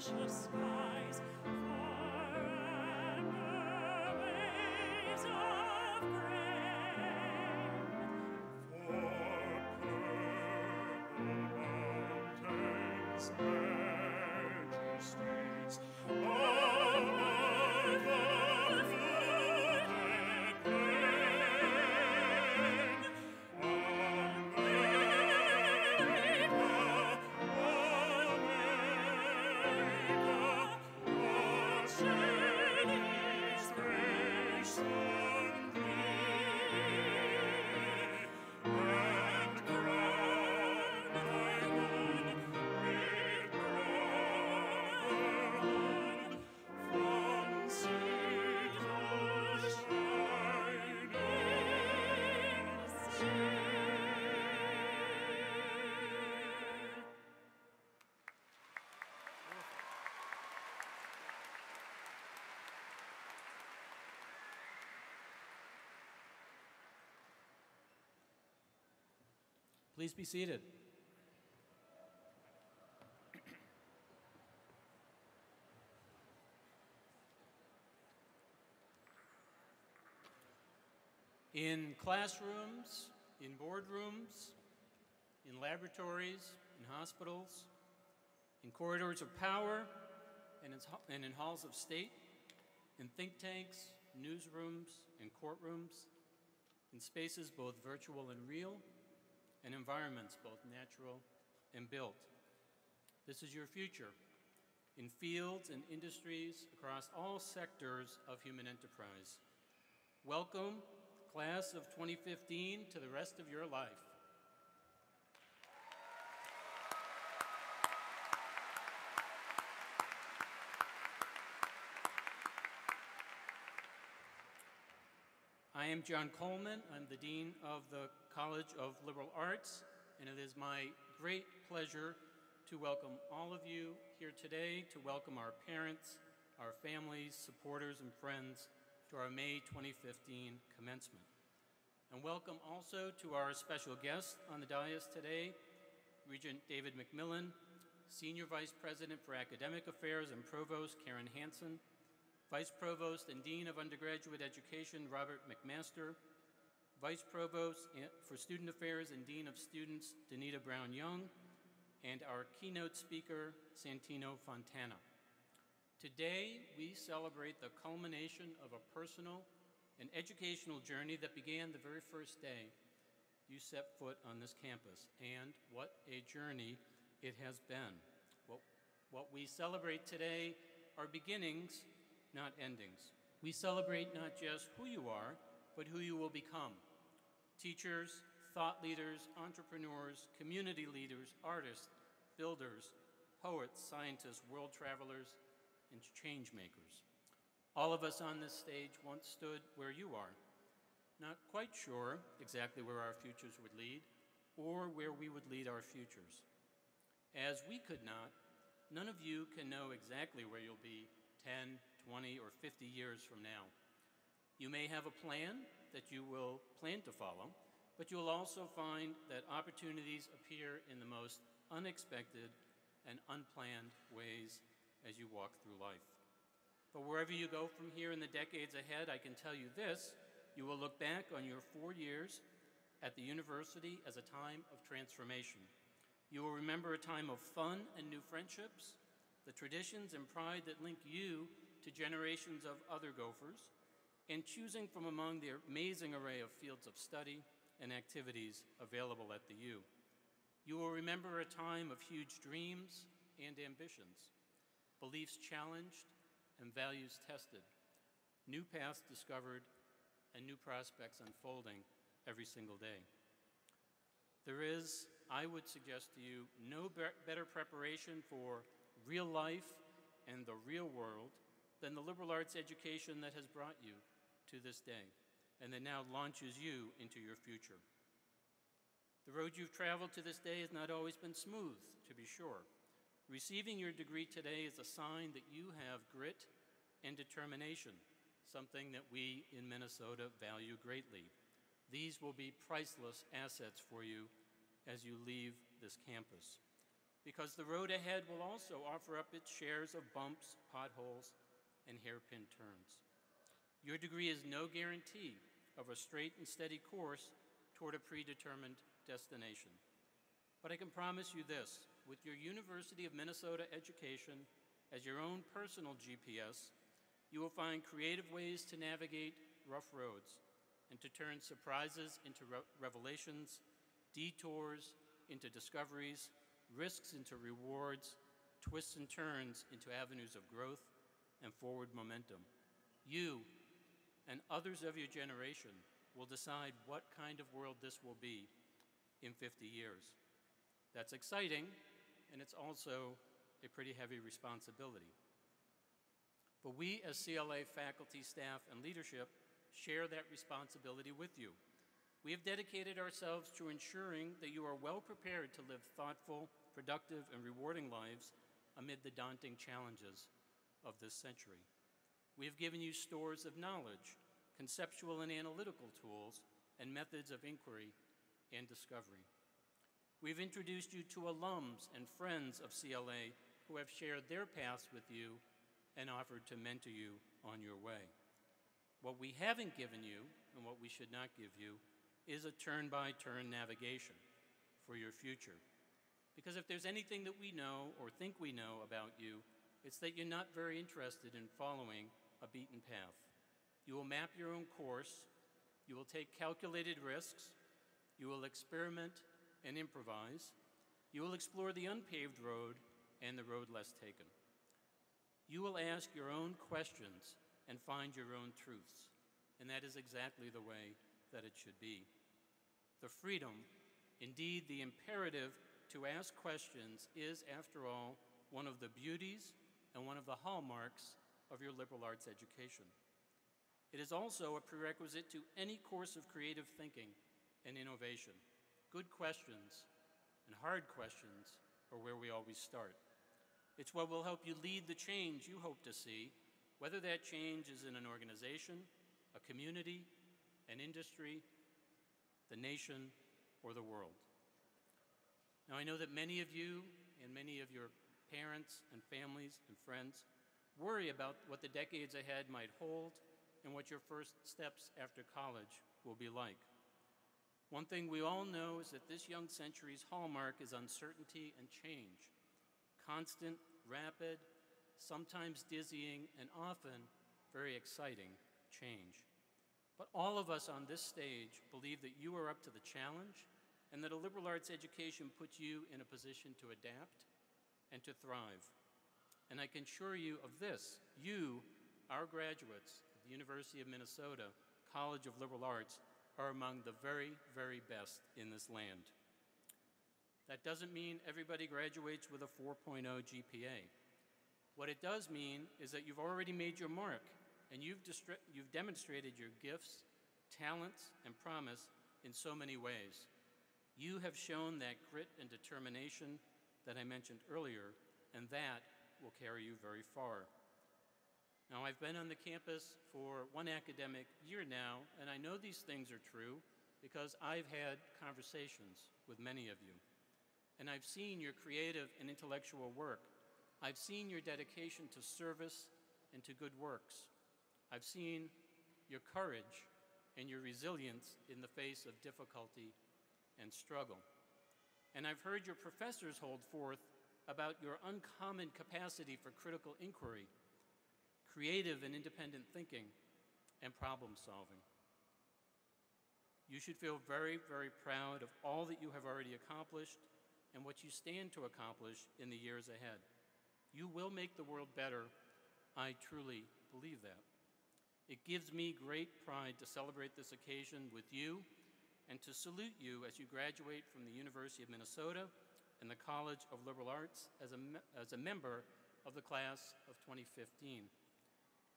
precious skies, forever waves of grain. For purple mountains, majesties, over the flooded plain. Please be seated. In classrooms, in boardrooms, in laboratories, in hospitals, in corridors of power, and in halls of state, in think tanks, newsrooms, and courtrooms, in spaces both virtual and real, and environments both natural and built. This is your future, in fields and industries across all sectors of human enterprise. Welcome, class of 2015, to the rest of your life. I am John Coleman. I'm the Dean of the College of Liberal Arts, and it is my great pleasure to welcome all of you here today, to welcome our parents, our families, supporters, and friends to our May 2015 commencement. And welcome also to our special guests on the dais today, Regent David McMillan, Senior Vice President for Academic Affairs and Provost Karen Hansen, Vice Provost and Dean of Undergraduate Education Robert McMaster, Vice Provost for Student Affairs and Dean of Students Danita Brown-Young, and our keynote speaker, Santino Fontana. Today, we celebrate the culmination of a personal and educational journey that began the very first day you set foot on this campus, and what a journey it has been. What we celebrate today are beginnings, not endings. We celebrate not just who you are, but who you will become. Teachers, thought leaders, entrepreneurs, community leaders, artists, builders, poets, scientists, world travelers, and change makers. All of us on this stage once stood where you are, not quite sure exactly where our futures would lead or where we would lead our futures. As we could not, none of you can know exactly where you'll be 10, 20, or 50 years from now. You may have a plan that you will plan to follow, but you will also find that opportunities appear in the most unexpected and unplanned ways as you walk through life. But wherever you go from here in the decades ahead, I can tell you this: you will look back on your 4 years at the university as a time of transformation. You will remember a time of fun and new friendships, the traditions and pride that link you to generations of other Gophers, and choosing from among the amazing array of fields of study and activities available at the U. You will remember a time of huge dreams and ambitions, beliefs challenged and values tested, new paths discovered, and new prospects unfolding every single day. There is, I would suggest to you, no better preparation for real life and the real world than the liberal arts education that has brought you to this day and that now launches you into your future. The road you've traveled to this day has not always been smooth, to be sure. Receiving your degree today is a sign that you have grit and determination, something that we in Minnesota value greatly. These will be priceless assets for you as you leave this campus. because the road ahead will also offer up its shares of bumps, potholes, and hairpin turns. Your degree is no guarantee of a straight and steady course toward a predetermined destination. But I can promise you this, with your University of Minnesota education as your own personal GPS, you will find creative ways to navigate rough roads and to turn surprises into revelations, detours into discoveries, risks into rewards, twists and turns into avenues of growth and forward momentum. You and others of your generation will decide what kind of world this will be in 50 years. That's exciting, and it's also a pretty heavy responsibility. But we as CLA faculty, staff, and leadership share that responsibility with you. We have dedicated ourselves to ensuring that you are well prepared to live thoughtful, productive, and rewarding lives amid the daunting challenges of this century. We have given you stores of knowledge, conceptual and analytical tools, and methods of inquiry and discovery. We've introduced you to alums and friends of CLA who have shared their paths with you and offered to mentor you on your way. What we haven't given you, and what we should not give you, is a turn-by-turn navigation for your future. Because if there's anything that we know or think we know about you, it's that you're not very interested in following a beaten path. You will map your own course, you will take calculated risks, you will experiment and improvise, you will explore the unpaved road and the road less taken. You will ask your own questions and find your own truths, and that is exactly the way that it should be. The freedom, indeed the imperative to ask questions is, after all, one of the beauties and one of the hallmarks of your liberal arts education. It is also a prerequisite to any course of creative thinking and innovation. Good questions and hard questions are where we always start. It's what will help you lead the change you hope to see, whether that change is in an organization, a community, an industry, the nation, or the world. Now, I know that many of you and many of your parents and families and friends worry about what the decades ahead might hold and what your first steps after college will be like. One thing we all know is that this young century's hallmark is uncertainty and change. Constant, rapid, sometimes dizzying, and often very exciting change. But all of us on this stage believe that you are up to the challenge and that a liberal arts education puts you in a position to adapt and to thrive. And I can assure you of this, you, our graduates of the University of Minnesota College of Liberal Arts, are among the very, very best in this land. That doesn't mean everybody graduates with a 4.0 GPA. What it does mean is that you've already made your mark and you've demonstrated your gifts, talents, and promise in so many ways. You have shown that grit and determination that I mentioned earlier, and that will carry you very far. Now, I've been on the campus for one academic year now, and I know these things are true because I've had conversations with many of you. And I've seen your creative and intellectual work. I've seen your dedication to service and to good works. I've seen your courage and your resilience in the face of difficulty and struggle. And I've heard your professors hold forth about your uncommon capacity for critical inquiry, creative and independent thinking, and problem solving. You should feel very, very proud of all that you have already accomplished and what you stand to accomplish in the years ahead. You will make the world better. I truly believe that. It gives me great pride to celebrate this occasion with you and to salute you as you graduate from the University of Minnesota and the College of Liberal Arts as a member of the class of 2015.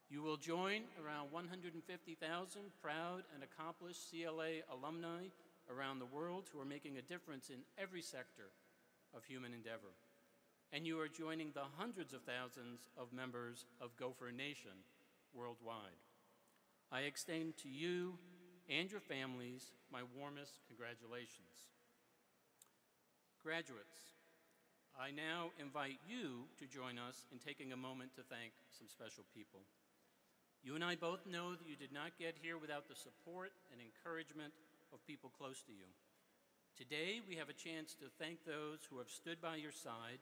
You will join around 150,000 proud and accomplished CLA alumni around the world who are making a difference in every sector of human endeavor. And you are joining the hundreds of thousands of members of Gopher Nation worldwide. I extend to you and your families my warmest congratulations. Graduates, I now invite you to join us in taking a moment to thank some special people. You and I both know that you did not get here without the support and encouragement of people close to you. Today, we have a chance to thank those who have stood by your side,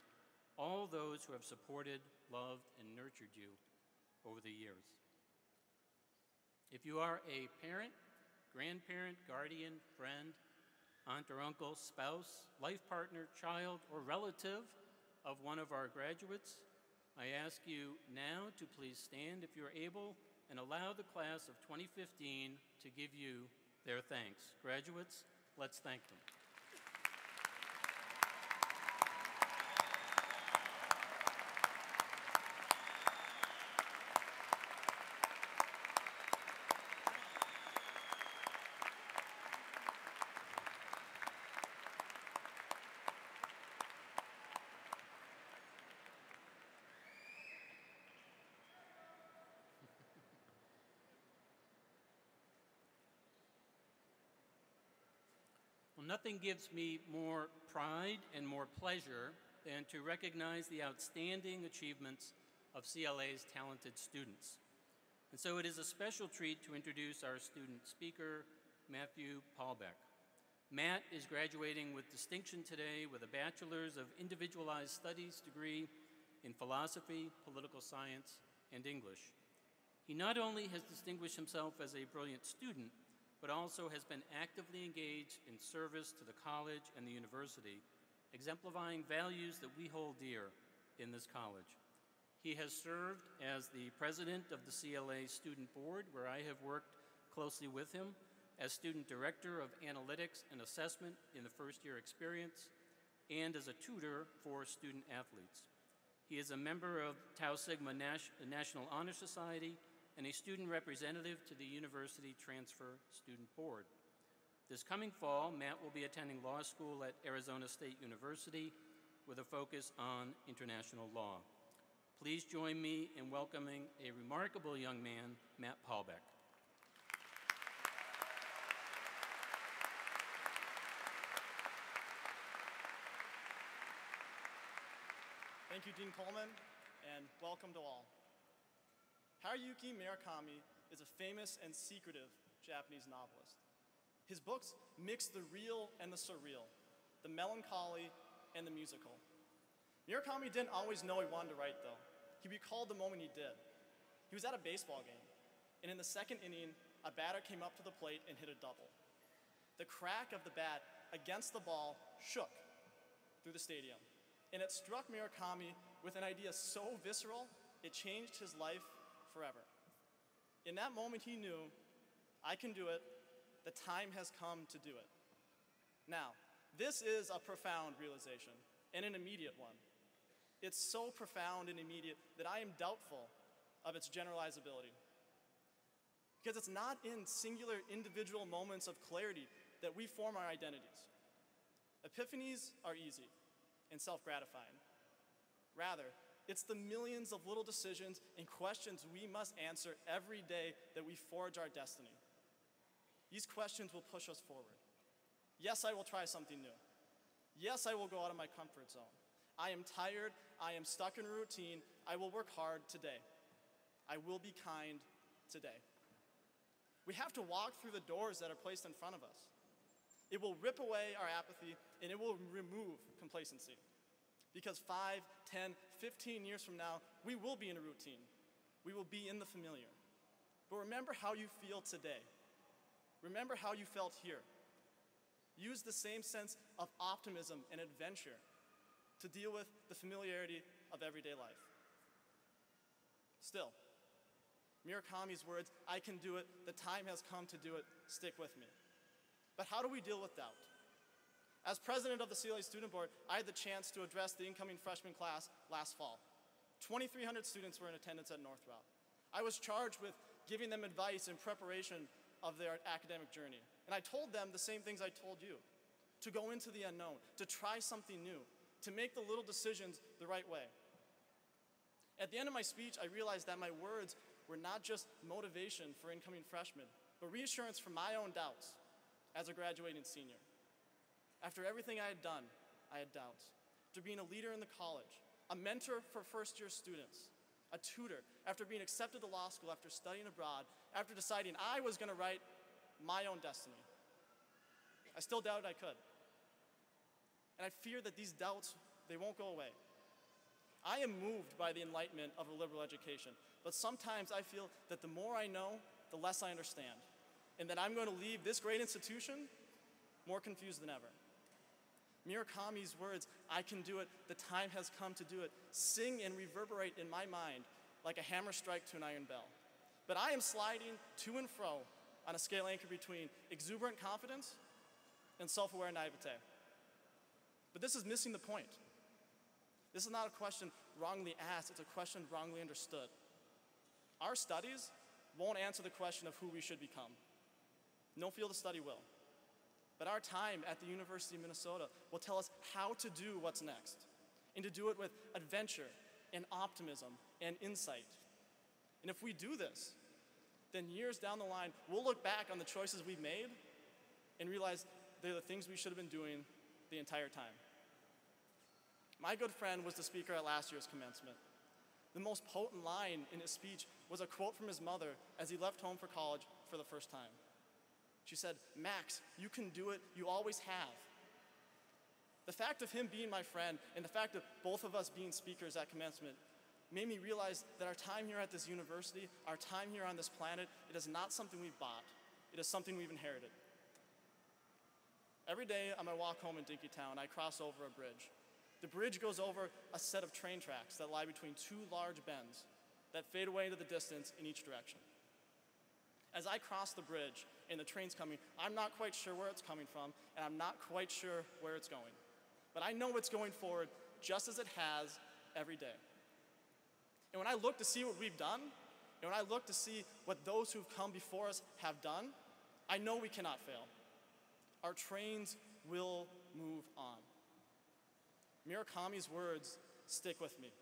all those who have supported, loved, and nurtured you over the years. If you are a parent, grandparent, guardian, friend, aunt or uncle, spouse, life partner, child, or relative of one of our graduates, I ask you now to please stand if you're able and allow the class of 2015 to give you their thanks. Graduates, let's thank them. Well, nothing gives me more pride and more pleasure than to recognize the outstanding achievements of CLA's talented students. And so it is a special treat to introduce our student speaker, Matthew Paulbeck. Matt is graduating with distinction today with a Bachelor's of Individualized Studies degree in philosophy, political science, and English. He not only has distinguished himself as a brilliant student, but also has been actively engaged in service to the college and the university, exemplifying values that we hold dear in this college. He has served as the president of the CLA Student Board, where I have worked closely with him, as student director of analytics and assessment in the first-year experience, and as a tutor for student athletes. He is a member of Tau Sigma National Honor Society and a student representative to the University Transfer Student Board. This coming fall, Matt will be attending law school at Arizona State University with a focus on international law. Please join me in welcoming a remarkable young man, Matt Paulbeck. Thank you, Dean Coleman, and welcome to all. Haruki Murakami is a famous and secretive Japanese novelist. His books mix the real and the surreal, the melancholy and the musical. Murakami didn't always know he wanted to write, though. He recalled the moment he did. He was at a baseball game, and in the second inning, a batter came up to the plate and hit a double. The crack of the bat against the ball shook through the stadium, and it struck Murakami with an idea so visceral, it changed his life forever. In that moment, he knew, I can do it, the time has come to do it. Now, this is a profound realization, and an immediate one. It's so profound and immediate that I am doubtful of its generalizability. Because it's not in singular individual moments of clarity that we form our identities. Epiphanies are easy and self-gratifying. Rather, it's the millions of little decisions and questions we must answer every day that we forge our destiny. These questions will push us forward. Yes, I will try something new. Yes, I will go out of my comfort zone. I am tired, I am stuck in a routine, I will work hard today. I will be kind today. We have to walk through the doors that are placed in front of us. It will rip away our apathy, and it will remove complacency. Because 5, 10, 15 years from now, we will be in a routine. We will be in the familiar. But remember how you feel today. Remember how you felt here. Use the same sense of optimism and adventure to deal with the familiarity of everyday life. Still, Murakami's words, I can do it, the time has come to do it, stick with me. But how do we deal with doubt? As president of the CLA Student Board, I had the chance to address the incoming freshman class last fall. 2,300 students were in attendance at Northwell. I was charged with giving them advice in preparation of their academic journey. And I told them the same things I told you, to go into the unknown, to try something new, to make the little decisions the right way. At the end of my speech, I realized that my words were not just motivation for incoming freshmen, but reassurance for my own doubts as a graduating senior. After everything I had done, I had doubts. after being a leader in the college, a mentor for first-year students, a tutor after being accepted to law school after studying abroad, after deciding I was going to write my own destiny. I still doubted I could. And I fear that these doubts, they won't go away. I am moved by the enlightenment of a liberal education, but sometimes I feel that the more I know, the less I understand, and that I'm going to leave this great institution more confused than ever. Murakami's words, "I can do it, the time has come to do it," sing and reverberate in my mind like a hammer strike to an iron bell. But I am sliding to and fro on a scale anchored between exuberant confidence and self-aware naivete. But this is missing the point. This is not a question wrongly asked, it's a question wrongly understood. Our studies won't answer the question of who we should become. No field of study will. But our time at the University of Minnesota will tell us how to do what's next, and to do it with adventure and optimism and insight. And if we do this, then years down the line, we'll look back on the choices we've made and realize they're the things we should have been doing the entire time. My good friend was the speaker at last year's commencement. The most potent line in his speech was a quote from his mother as he left home for college for the first time. She said, "Max, you can do it, you always have." The fact of him being my friend and the fact of both of us being speakers at commencement made me realize that our time here at this university, our time here on this planet, it is not something we've bought. It is something we've inherited. Every day on my walk home in Dinkytown, I cross over a bridge. The bridge goes over a set of train tracks that lie between two large bends that fade away into the distance in each direction. As I cross the bridge and the train's coming, I'm not quite sure where it's coming from, and I'm not quite sure where it's going. But I know it's going forward just as it has every day. And when I look to see what we've done, and when I look to see what those who've come before us have done, I know we cannot fail. Our trains will move on. Murakami's words stick with me.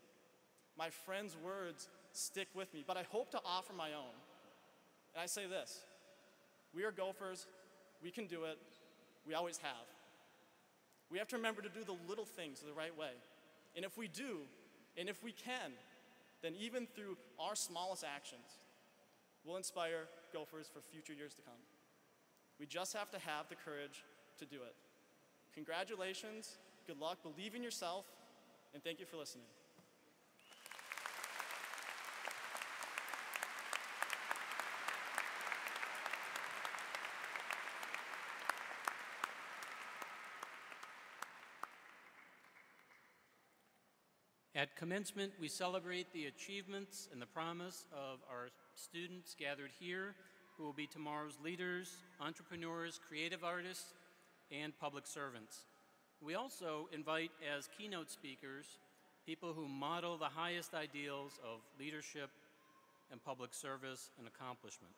My friend's words stick with me, but I hope to offer my own. And I say this, we are Gophers, we can do it, we always have. We have to remember to do the little things the right way. And if we do, and if we can, then even through our smallest actions, we'll inspire Gophers for future years to come. We just have to have the courage to do it. Congratulations, good luck, believe in yourself, and thank you for listening. At commencement, we celebrate the achievements and the promise of our students gathered here who will be tomorrow's leaders, entrepreneurs, creative artists, and public servants. We also invite as keynote speakers people who model the highest ideals of leadership and public service and accomplishment.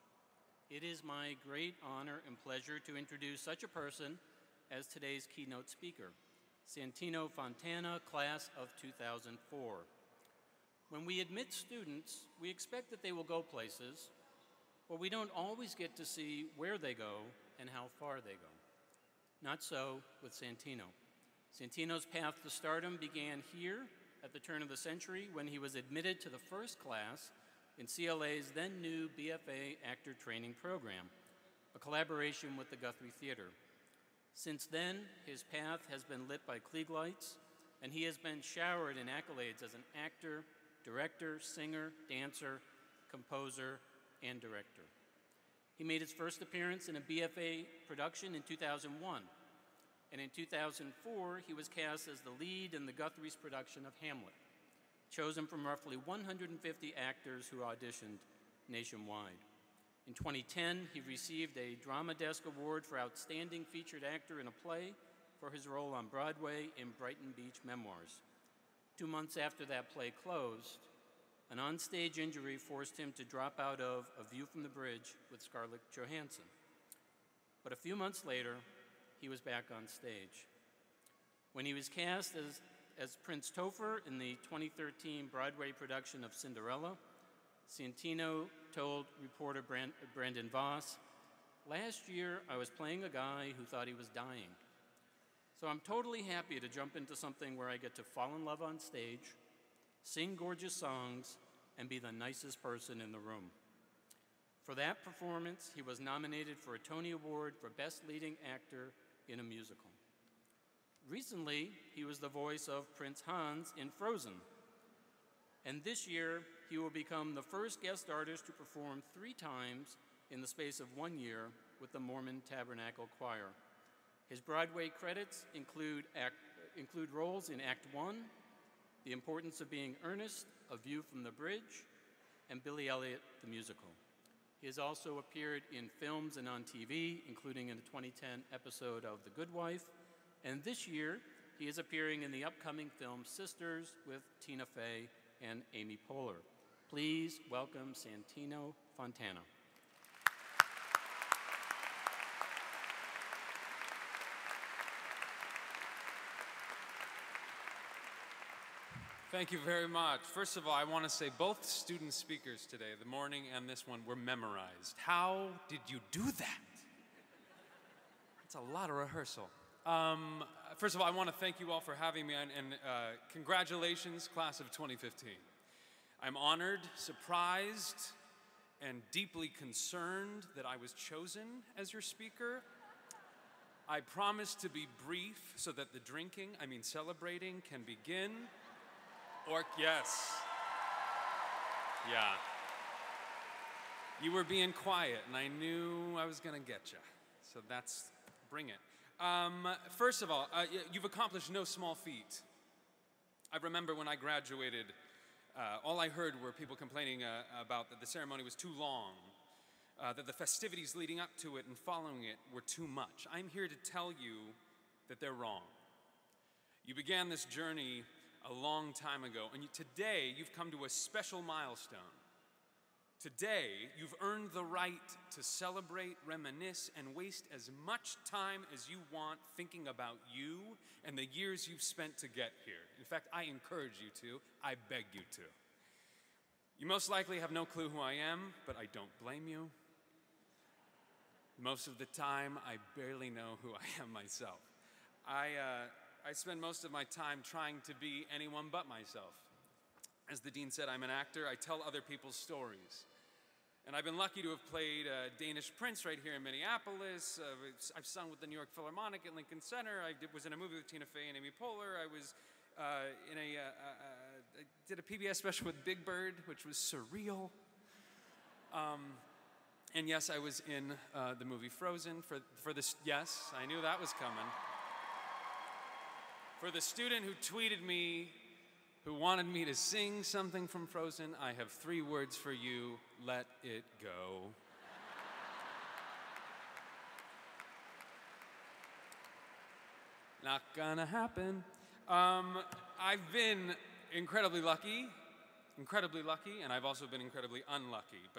It is my great honor and pleasure to introduce such a person as today's keynote speaker, Santino Fontana, class of 2004. When we admit students, we expect that they will go places, but we don't always get to see where they go and how far they go. Not so with Santino. Santino's path to stardom began here at the turn of the century when he was admitted to the first class in CLA's then new BFA actor training program, a collaboration with the Guthrie Theater. Since then, his path has been lit by Klieg lights, and he has been showered in accolades as an actor, director, singer, dancer, composer, and director. He made his first appearance in a BFA production in 2001, and in 2004, he was cast as the lead in the Guthrie's production of Hamlet, chosen from roughly 150 actors who auditioned nationwide. In 2010, he received a Drama Desk Award for Outstanding Featured Actor in a Play for his role on Broadway in Brighton Beach Memoirs. 2 months after that play closed, an onstage injury forced him to drop out of A View from the Bridge with Scarlett Johansson. But a few months later, he was back on stage. When he was cast as Prince Topher in the 2013 Broadway production of Cinderella, Santino told reporter Brandon Voss, "Last year, I was playing a guy who thought he was dying. So I'm totally happy to jump into something where I get to fall in love on stage, sing gorgeous songs, and be the nicest person in the room. For that performance, he was nominated for a Tony Award for Best Leading Actor in a Musical. Recently, he was the voice of Prince Hans in Frozen. And this year, he will become the first guest artist to perform 3 times in the space of 1 year with the Mormon Tabernacle Choir. His Broadway credits include roles in Act 1, The Importance of Being Earnest, A View from the Bridge, and Billy Elliot the Musical. He has also appeared in films and on TV, including in a 2010 episode of The Good Wife, and this year he is appearing in the upcoming film Sisters with Tina Fey and Amy Poehler. Please welcome Santino Fontana. Thank you very much. First of all, I want to say both student speakers today, the morning and this one, were memorized. How did you do that? That's a lot of rehearsal. First of all, I want to thank you all for having me, and congratulations, class of 2015. I'm honored, surprised, and deeply concerned that I was chosen as your speaker. I promise to be brief so that the celebrating can begin. Yes. Yeah. You were being quiet, and I knew I was going to get you. So bring it. First of all, you've accomplished no small feat. I remember when I graduated, all I heard were people complaining about that the ceremony was too long, that the festivities leading up to it and following it were too much. I'm here to tell you that they're wrong. You began this journey a long time ago, and today you've come to a special milestone. Today, you've earned the right to celebrate, reminisce, and waste as much time as you want thinking about you and the years you've spent to get here. In fact, I encourage you to. I beg you to. You most likely have no clue who I am, but I don't blame you. Most of the time, I barely know who I am myself. I spend most of my time trying to be anyone but myself. As the dean said, I'm an actor. I tell other people's stories. And I've been lucky to have played Danish Prince right here in Minneapolis. I've sung with the New York Philharmonic at Lincoln Center. I was in a movie with Tina Fey and Amy Poehler. I was I did a PBS special with Big Bird, which was surreal. And yes, I was in the movie Frozen for this. Yes, I knew that was coming. For the student who tweeted me, who wanted me to sing something from Frozen, I have 3 words for you: let it go. Not gonna happen. I've been incredibly lucky, and I've also been incredibly unlucky,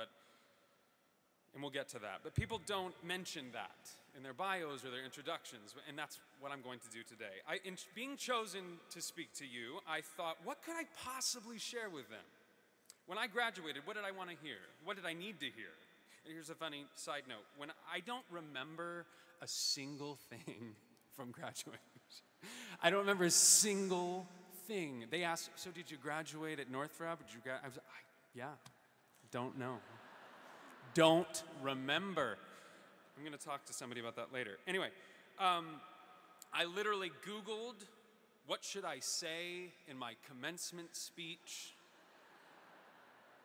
and we'll get to that. But people don't mention that in their bios or their introductions, and that's what I'm going to do today. In being chosen to speak to you, I thought, what could I possibly share with them? When I graduated, what did I want to hear? What did I need to hear? And here's a funny side note. When I don't remember a single thing from graduation. I don't remember a single thing. They asked, so did you graduate at Northrop? I was like, yeah, don't know. Don't remember. I'm going to talk to somebody about that later. Anyway, I literally Googled, what should I say in my commencement speech?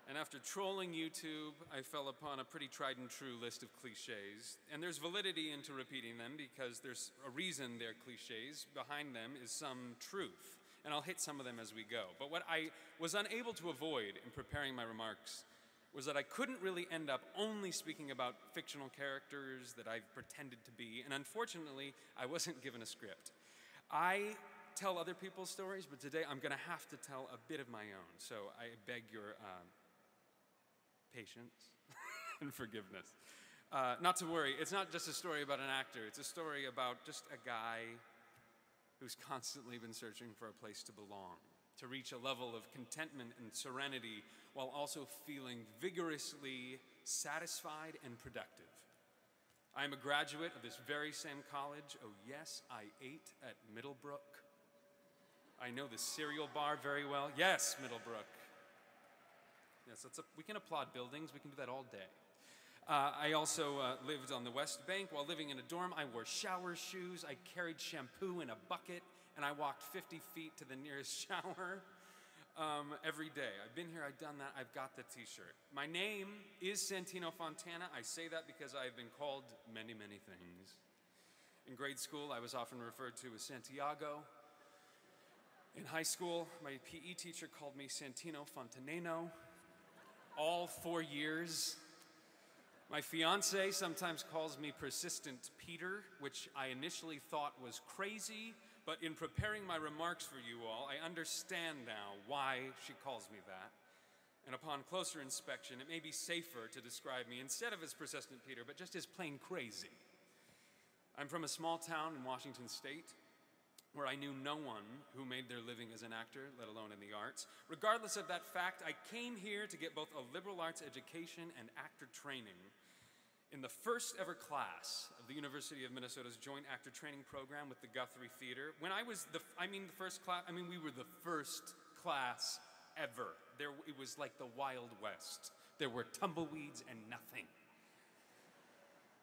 And after trolling YouTube, I fell upon a pretty tried and true list of cliches. And there's validity into repeating them because there's a reason they're cliches. Behind them is some truth. And I'll hit some of them as we go. But what I was unable to avoid in preparing my remarks was that I couldn't really end up only speaking about fictional characters that I've pretended to be, and unfortunately, I wasn't given a script. I tell other people's stories, but today I'm gonna have to tell a bit of my own, so I beg your patience and forgiveness. Not to worry, it's not just a story about an actor, it's a story about just a guy who's constantly been searching for a place to belong, to reach a level of contentment and serenity while also feeling vigorously satisfied and productive. I am a graduate of this very same college. Oh yes, I ate at Middlebrook. I know the cereal bar very well. Yes, Middlebrook. Yes, we can applaud buildings. We can do that all day. I also lived on the West Bank. While living in a dorm, I wore shower shoes. I carried shampoo in a bucket, and I walked 50 feet to the nearest shower every day. I've been here, I've done that, I've got the t-shirt. My name is Santino Fontana. I say that because I've been called many, many things. In grade school, I was often referred to as Santiago. In high school, my PE teacher called me Santino Fontaneno. All 4 years. My fiance sometimes calls me Persistent Peter, which I initially thought was crazy, but in preparing my remarks for you all, I understand now why she calls me that. And upon closer inspection, it may be safer to describe me instead of as Persistent Peter, but just as plain crazy. I'm from a small town in Washington State, where I knew no one who made their living as an actor, let alone in the arts. Regardless of that fact, I came here to get both a liberal arts education and actor training in the first ever class of the University of Minnesota's Joint Actor Training Program with the Guthrie Theater. When I was the first class, we were the first class ever. It was like the Wild West. There were tumbleweeds and nothing.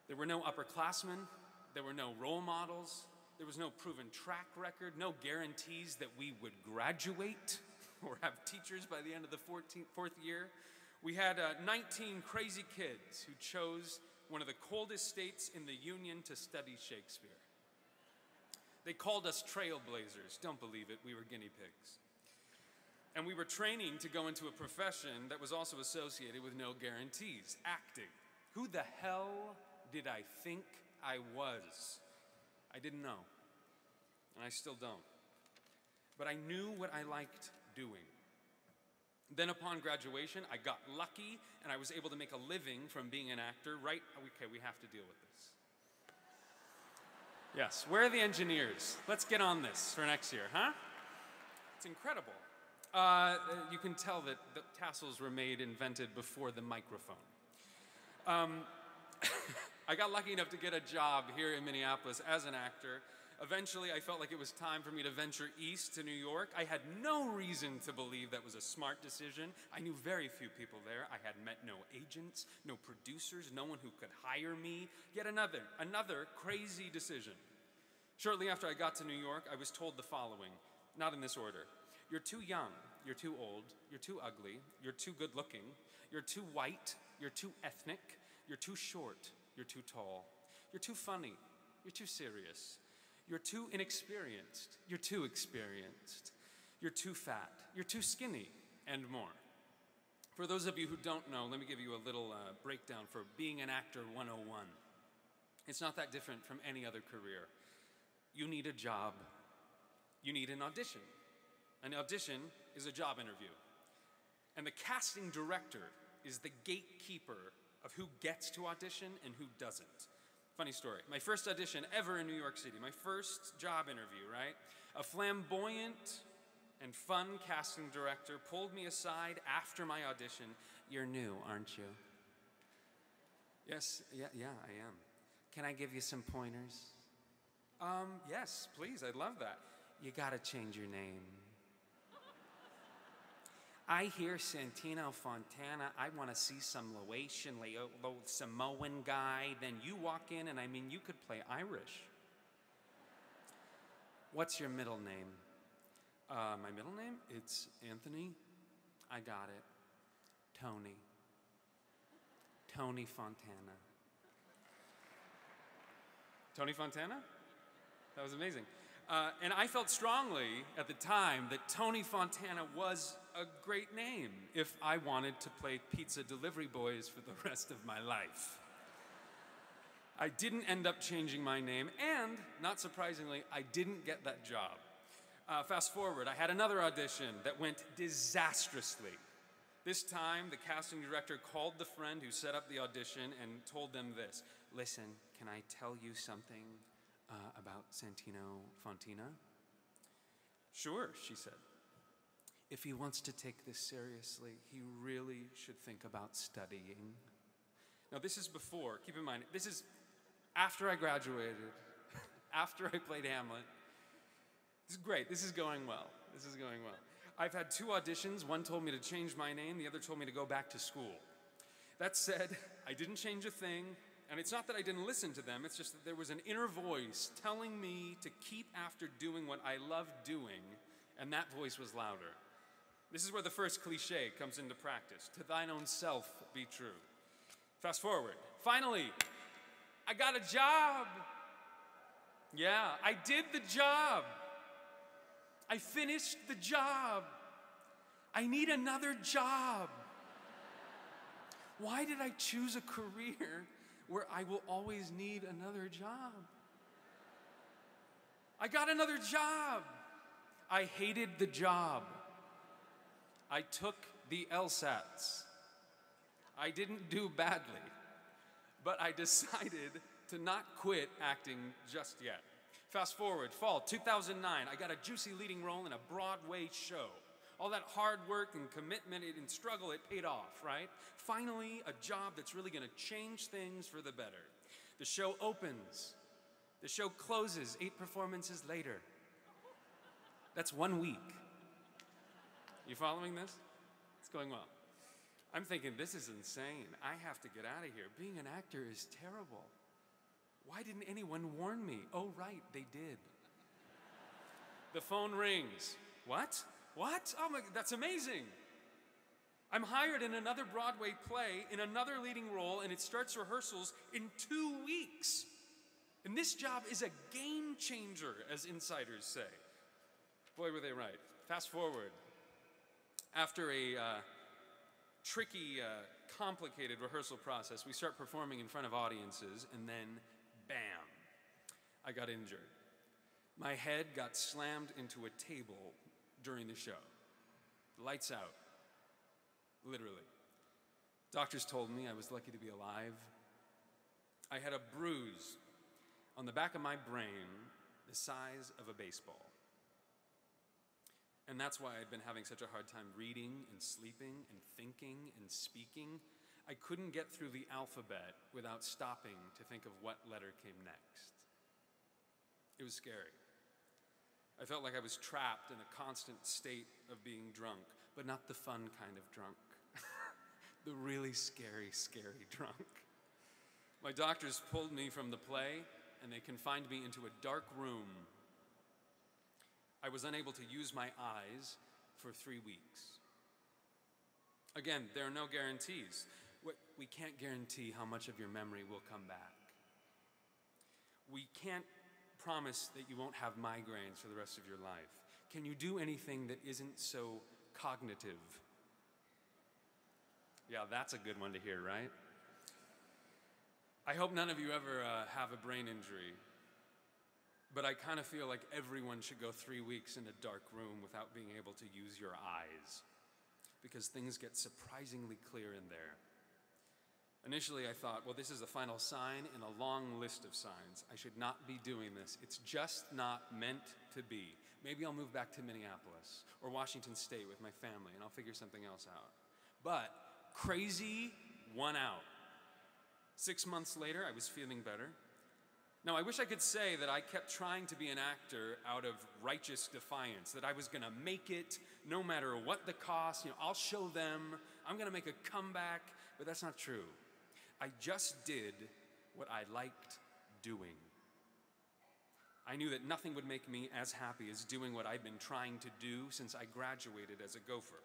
There were no upperclassmen. There were no role models. There was no proven track record, no guarantees that we would graduate or have teachers by the end of the fourth year. We had 19 crazy kids who chose one of the coldest states in the Union to study Shakespeare. They called us trailblazers. Don't believe it, we were guinea pigs. And we were training to go into a profession that was also associated with no guarantees, acting. Who the hell did I think I was? I didn't know, and I still don't. But I knew what I liked doing. Then upon graduation, I got lucky, and I was able to make a living from being an actor, right? Okay, we have to deal with this. Yes, where are the engineers? Let's get on this for next year, huh? It's incredible. You can tell that the tassels were invented before the microphone. I got lucky enough to get a job here in Minneapolis as an actor. Eventually, I felt like it was time for me to venture east to New York. I had no reason to believe that was a smart decision. I knew very few people there. I had met no agents, no producers, no one who could hire me. Yet another crazy decision. Shortly after I got to New York, I was told the following, not in this order. You're too young, you're too old, you're too ugly, you're too good looking, you're too white, you're too ethnic, you're too short, you're too tall, you're too funny, you're too serious, you're too inexperienced, you're too experienced, you're too fat, you're too skinny, and more. For those of you who don't know, let me give you a little breakdown for being an actor 101. It's not that different from any other career. You need a job. You need an audition. An audition is a job interview. And the casting director is the gatekeeper of who gets to audition and who doesn't. Funny story. My first audition ever in New York City, my first job interview, right? A flamboyant and fun casting director pulled me aside after my audition. You're new, aren't you? Yes, yeah, I am. Can I give you some pointers? Yes, please, I'd love that. You gotta change your name. I hear Santino Fontana, I want to see some Laotian, Samoan guy. Then you walk in and you could play Irish. What's your middle name? My middle name? It's Anthony. I got it. Tony. Tony Fontana. Tony Fontana? That was amazing. And I felt strongly at the time that Tony Fontana was a great name if I wanted to play pizza delivery boys for the rest of my life. I didn't end up changing my name, and, not surprisingly, I didn't get that job. Fast forward, I had another audition that went disastrously. This time, the casting director called the friend who set up the audition and told them this. Listen, can I tell you something about Santino Fontana? Sure, she said. If he wants to take this seriously, he really should think about studying. Now, this is before, keep in mind, this is after I graduated, after I played Hamlet. This is great. This is going well. This is going well. I've had 2 auditions. One told me to change my name. The other told me to go back to school. That said, I didn't change a thing. And it's not that I didn't listen to them. It's just that there was an inner voice telling me to keep after doing what I loved doing. And that voice was louder. This is where the first cliche comes into practice. To thine own self be true. Fast forward. Finally, I got a job. Yeah, I did the job. I finished the job. I need another job. Why did I choose a career where I will always need another job? I got another job. I hated the job. I took the LSATs. I didn't do badly, but I decided to not quit acting just yet. Fast forward, fall 2009, I got a juicy leading role in a Broadway show. All that hard work and commitment and struggle, it paid off, right? Finally, a job that's really gonna change things for the better. The show opens. The show closes 8 performances later. That's 1 week. You following this? It's going well. I'm thinking, this is insane. I have to get out of here. Being an actor is terrible. Why didn't anyone warn me? Oh, right, they did. The phone rings. What? What? Oh my, that's amazing. I'm hired in another Broadway play in another leading role, and it starts rehearsals in 2 weeks. And this job is a game changer, as insiders say. Boy, were they right. Fast forward. After a tricky, complicated rehearsal process, we start performing in front of audiences, and then, bam, I got injured. My head got slammed into a table during the show. Lights out, literally. Doctors told me I was lucky to be alive. I had a bruise on the back of my brain the size of a baseball. And that's why I'd been having such a hard time reading and sleeping and thinking and speaking. I couldn't get through the alphabet without stopping to think of what letter came next. It was scary. I felt like I was trapped in a constant state of being drunk, but not the fun kind of drunk. The really scary, scary drunk. My doctors pulled me from the play, and they confined me into a dark room. I was unable to use my eyes for 3 weeks. Again, there are no guarantees. We can't guarantee how much of your memory will come back. We can't promise that you won't have migraines for the rest of your life. Can you do anything that isn't so cognitive? Yeah, that's a good one to hear, right? I hope none of you ever have a brain injury. But I kind of feel like everyone should go 3 weeks in a dark room without being able to use your eyes, because things get surprisingly clear in there. Initially, I thought, well, this is the final sign in a long list of signs. I should not be doing this. It's just not meant to be. Maybe I'll move back to Minneapolis or Washington State with my family, and I'll figure something else out. But crazy won out. 6 months later, I was feeling better. Now, I wish I could say that I kept trying to be an actor out of righteous defiance, that I was gonna make it no matter what the cost. I'll show them, I'm gonna make a comeback, but that's not true. I just did what I liked doing. I knew that nothing would make me as happy as doing what I'd been trying to do since I graduated as a gopher.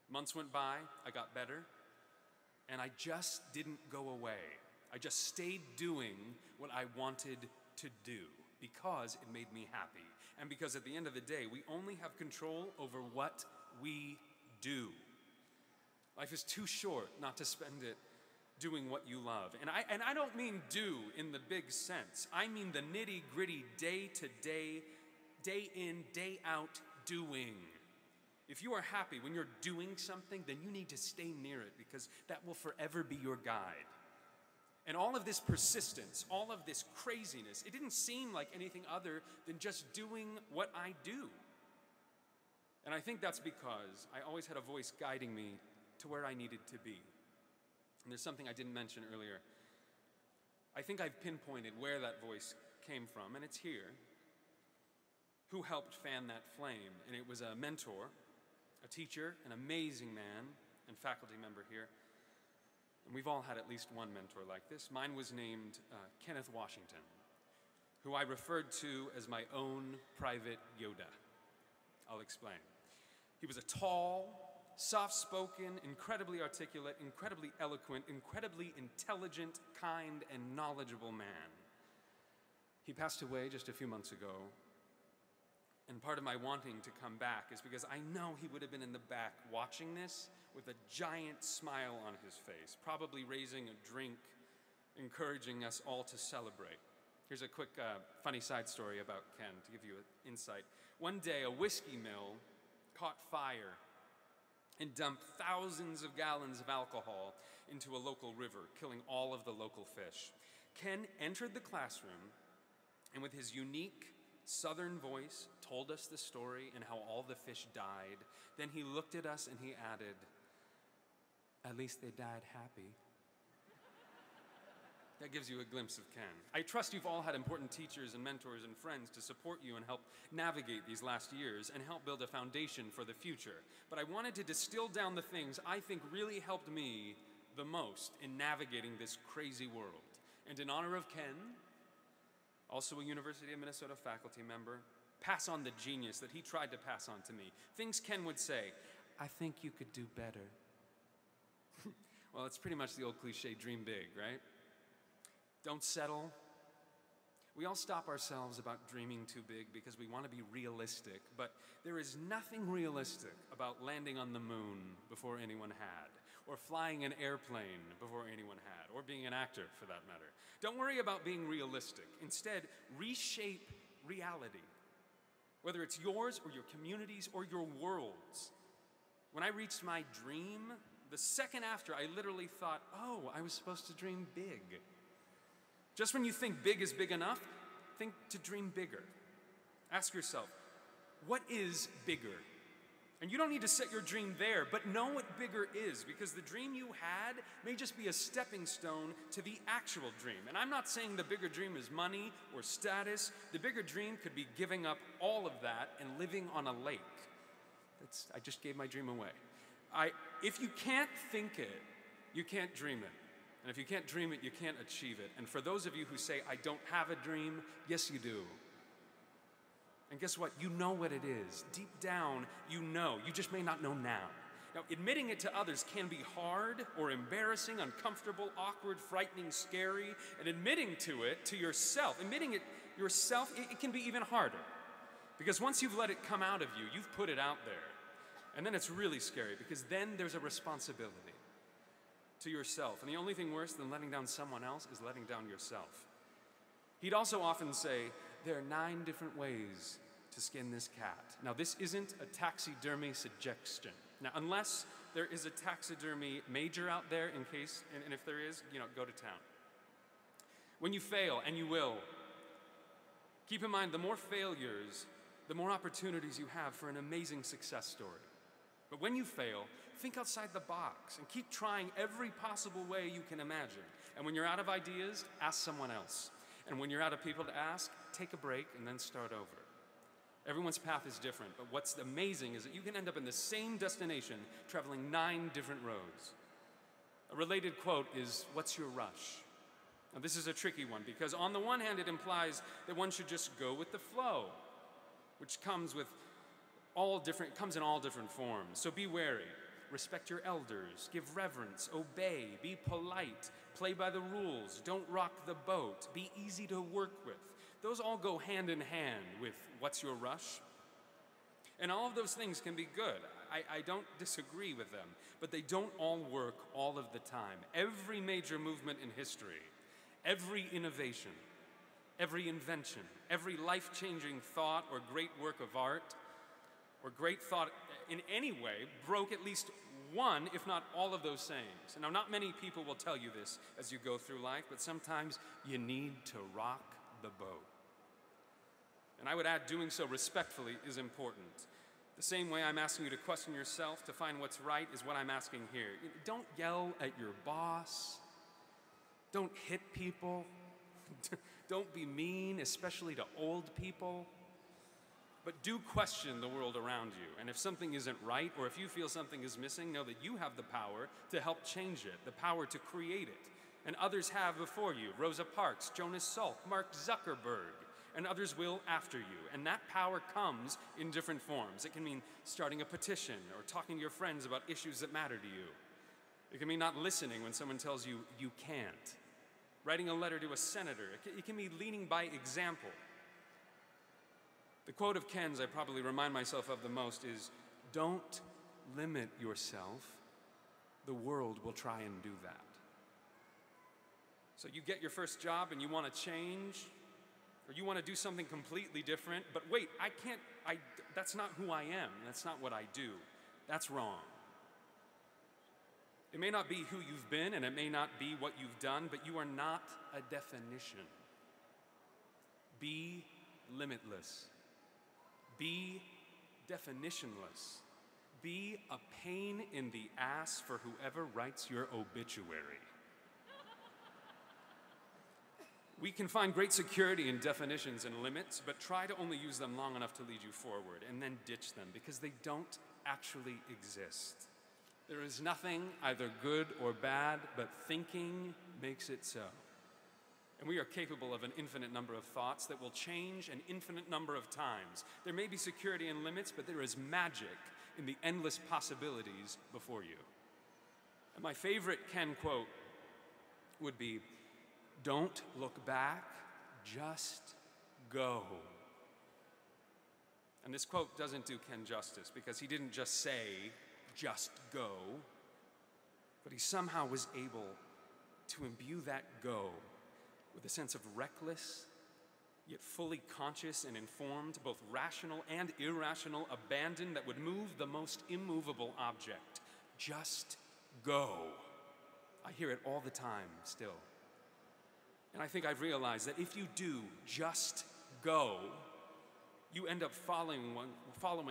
Months went by, I got better, and I just didn't go away. I just stayed doing what I wanted to do because it made me happy. And because at the end of the day, we only have control over what we do. Life is too short not to spend it doing what you love. And I don't mean do in the big sense. I mean the nitty-gritty, day-to-day, day-in, day-out doing. If you are happy when you're doing something, then you need to stay near it, because that will forever be your guide. And all of this persistence, all of this craziness, it didn't seem like anything other than just doing what I do. And I think that's because I always had a voice guiding me to where I needed to be. And there's something I didn't mention earlier. I think I've pinpointed where that voice came from, and it's here. Who helped fan that flame? And it was a mentor, a teacher, an amazing man, and faculty member here. And we've all had at least one mentor like this. Mine was named Kenneth Washington, who I referred to as my own private Yoda. I'll explain. He was a tall, soft-spoken, incredibly articulate, incredibly eloquent, incredibly intelligent, kind, and knowledgeable man. He passed away just a few months ago, and part of my wanting to come back is because I know he would have been in the back watching this with a giant smile on his face, probably raising a drink, encouraging us all to celebrate. Here's a quick funny side story about Ken to give you an insight. One day, a whiskey mill caught fire and dumped thousands of gallons of alcohol into a local river, killing all of the local fish. Ken entered the classroom and with his unique Southern voice told us the story and how all the fish died. Then he looked at us and he added, "At least they died happy." That gives you a glimpse of Ken. I trust you've all had important teachers and mentors and friends to support you and help navigate these last years and help build a foundation for the future. But I wanted to distill down the things I think really helped me the most in navigating this crazy world. And in honor of Ken, also a University of Minnesota faculty member, pass on the genius that he tried to pass on to me. Things Ken would say, "I think you could do better." Well, it's pretty much the old cliche, dream big, right? Don't settle. We all stop ourselves about dreaming too big because we want to be realistic, but there is nothing realistic about landing on the moon before anyone had, or flying an airplane before anyone had, or being an actor for that matter. Don't worry about being realistic. Instead, reshape reality, whether it's yours or your community's or your world's. When I reached my dream, the second after, I literally thought, oh, I was supposed to dream big. Just when you think big is big enough, think to dream bigger. Ask yourself, what is bigger? And you don't need to set your dream there, but know what bigger is, because the dream you had may just be a stepping stone to the actual dream. And I'm not saying the bigger dream is money or status. The bigger dream could be giving up all of that and living on a lake. I just gave my dream away. If you can't think it, you can't dream it. And if you can't dream it, you can't achieve it. And for those of you who say, I don't have a dream, yes, you do. And guess what? You know what it is. Deep down, you know. You just may not know now. Now, admitting it to others can be hard or embarrassing, uncomfortable, awkward, frightening, scary. And admitting to it to yourself, admitting it yourself, it can be even harder. Because once you've let it come out of you, you've put it out there. And then it's really scary, because then there's a responsibility to yourself. And the only thing worse than letting down someone else is letting down yourself. He'd also often say, there are 9 different ways to skin this cat. Now, this isn't a taxidermy suggestion. Now, unless there is a taxidermy major out there in case, and if there is, go to town. When you fail, and you will, keep in mind, the more failures, the more opportunities you have for an amazing success story. But when you fail, think outside the box and keep trying every possible way you can imagine. And when you're out of ideas, ask someone else. And when you're out of people to ask, take a break and then start over. Everyone's path is different, but what's amazing is that you can end up in the same destination traveling 9 different roads. A related quote is, "What's your rush?" Now, this is a tricky one, because on the one hand, it implies that one should just go with the flow, which comes in all different forms. So be wary. Respect your elders, give reverence, obey, be polite, play by the rules, don't rock the boat, be easy to work with. Those all go hand in hand with what's your rush. And all of those things can be good. I don't disagree with them, but they don't all work all of the time. Every major movement in history, every innovation, every invention, every life-changing thought or great work of art, or great thought in any way, broke at least one, if not all of those sayings. Now, not many people will tell you this as you go through life, but sometimes you need to rock the boat. And I would add, doing so respectfully is important. The same way I'm asking you to question yourself to find what's right is what I'm asking here. Don't yell at your boss. Don't hit people. Don't be mean, especially to old people. But do question the world around you. And if something isn't right, or if you feel something is missing, know that you have the power to help change it, the power to create it. And others have before you. Rosa Parks, Jonas Salk, Mark Zuckerberg, and others will after you. And that power comes in different forms. It can mean starting a petition or talking to your friends about issues that matter to you. It can mean not listening when someone tells you you can't. Writing a letter to a senator. It can be leading by example. The quote of Ken's I probably remind myself of the most is, "Don't limit yourself. The world will try and do that." So you get your first job and you want to change, or you want to do something completely different, but wait, that's not who I am. That's not what I do. That's wrong. It may not be who you've been, and it may not be what you've done, but you are not a definition. Be limitless. Be definitionless. Be a pain in the ass for whoever writes your obituary. We can find great security in definitions and limits, but try to only use them long enough to lead you forward, and then ditch them, because they don't actually exist. There is nothing either good or bad, but thinking makes it so. And we are capable of an infinite number of thoughts that will change an infinite number of times. There may be security in limits, but there is magic in the endless possibilities before you. And my favorite Ken quote would be, "Don't look back, just go." And this quote doesn't do Ken justice, because he didn't just say, "just go," but he somehow was able to imbue that go with a sense of reckless, yet fully conscious and informed, both rational and irrational abandon that would move the most immovable object. Just go. I hear it all the time still. And I think I've realized that if you do just go, you end up following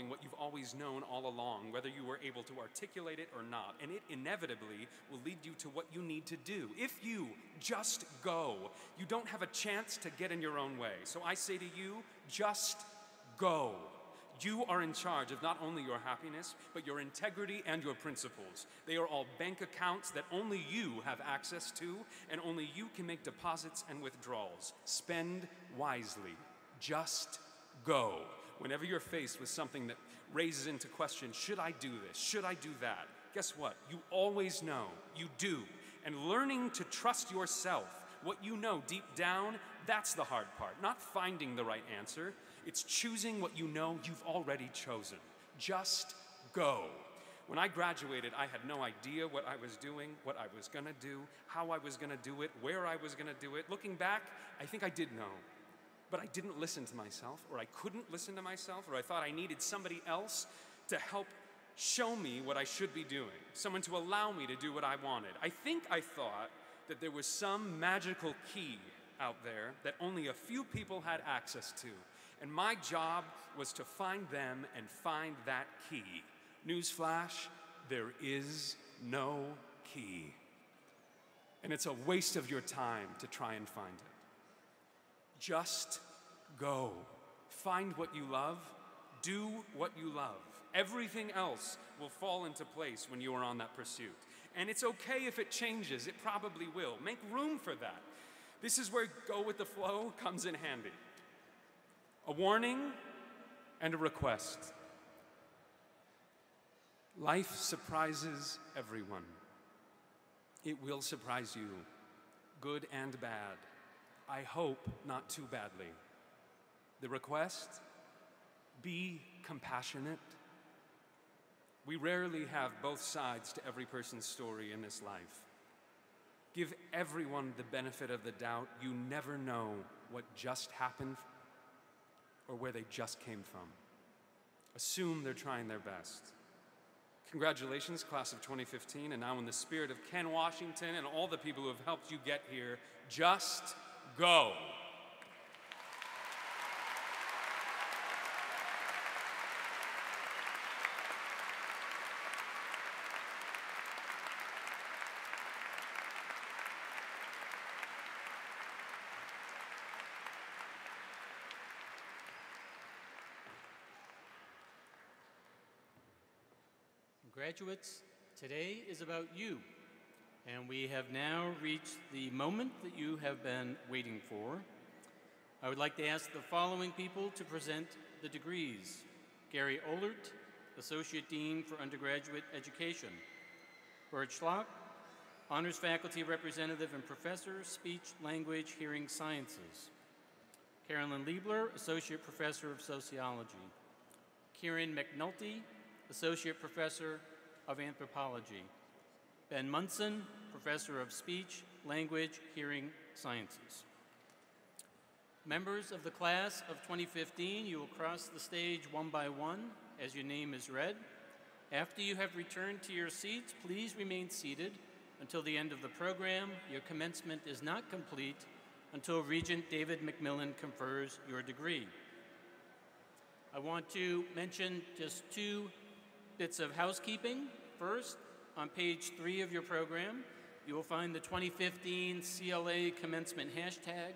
what you've always known all along, whether you were able to articulate it or not, and it inevitably will lead you to what you need to do. If you just go, you don't have a chance to get in your own way. So I say to you, just go. You are in charge of not only your happiness, but your integrity and your principles. They are all bank accounts that only you have access to, and only you can make deposits and withdrawals. Spend wisely. Just go. Whenever you're faced with something that raises into question, should I do this? Should I do that? Guess what? You always know. You do. And learning to trust yourself, what you know deep down, that's the hard part. Not finding the right answer. It's choosing what you know you've already chosen. Just go. When I graduated, I had no idea what I was doing, what I was going to do, how I was going to do it, where I was going to do it. Looking back, I think I did know. But I didn't listen to myself, or I couldn't listen to myself, or I thought I needed somebody else to help show me what I should be doing, someone to allow me to do what I wanted. I think I thought that there was some magical key out there that only a few people had access to, and my job was to find them and find that key. Newsflash, there is no key. And it's a waste of your time to try and find it. Just go. Find what you love. Do what you love. Everything else will fall into place when you are on that pursuit. And it's okay if it changes. It probably will. Make room for that. This is where go with the flow comes in handy. A warning and a request. Life surprises everyone. It will surprise you, good and bad. I hope not too badly. The request, be compassionate. We rarely have both sides to every person's story in this life. Give everyone the benefit of the doubt. You never know what just happened or where they just came from. Assume they're trying their best. Congratulations, class of 2015, and now in the spirit of Ken Washington and all the people who have helped you get here, just go. Graduates, today is about you, and we have now reached the moment that you have been waiting for. I would like to ask the following people to present the degrees. Gary Ohlert, Associate Dean for Undergraduate Education. Bert Schlock, Honors Faculty Representative and Professor, Speech, Language, Hearing Sciences. Carolyn Liebler, Associate Professor of Sociology. Kieran McNulty, Associate Professor of Anthropology. Ben Munson, Professor of Speech, Language, Hearing Sciences. Members of the class of 2015, you will cross the stage one by one as your name is read. After you have returned to your seats, please remain seated until the end of the program. Your commencement is not complete until Regent David McMillan confers your degree. I want to mention just two bits of housekeeping. First, on page 3 of your program, you will find the 2015 CLA Commencement hashtag.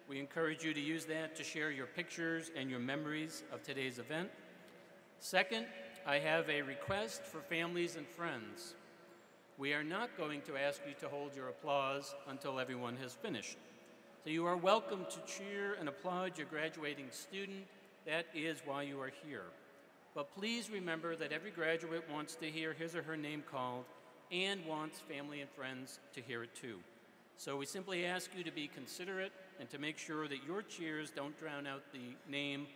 We encourage you to use that to share your pictures and your memories of today's event. Second, I have a request for families and friends. We are not going to ask you to hold your applause until everyone has finished. So you are welcome to cheer and applaud your graduating student. That is why you are here. But please remember that every graduate wants to hear his or her name called and wants family and friends to hear it too. So we simply ask you to be considerate and to make sure that your cheers don't drown out the name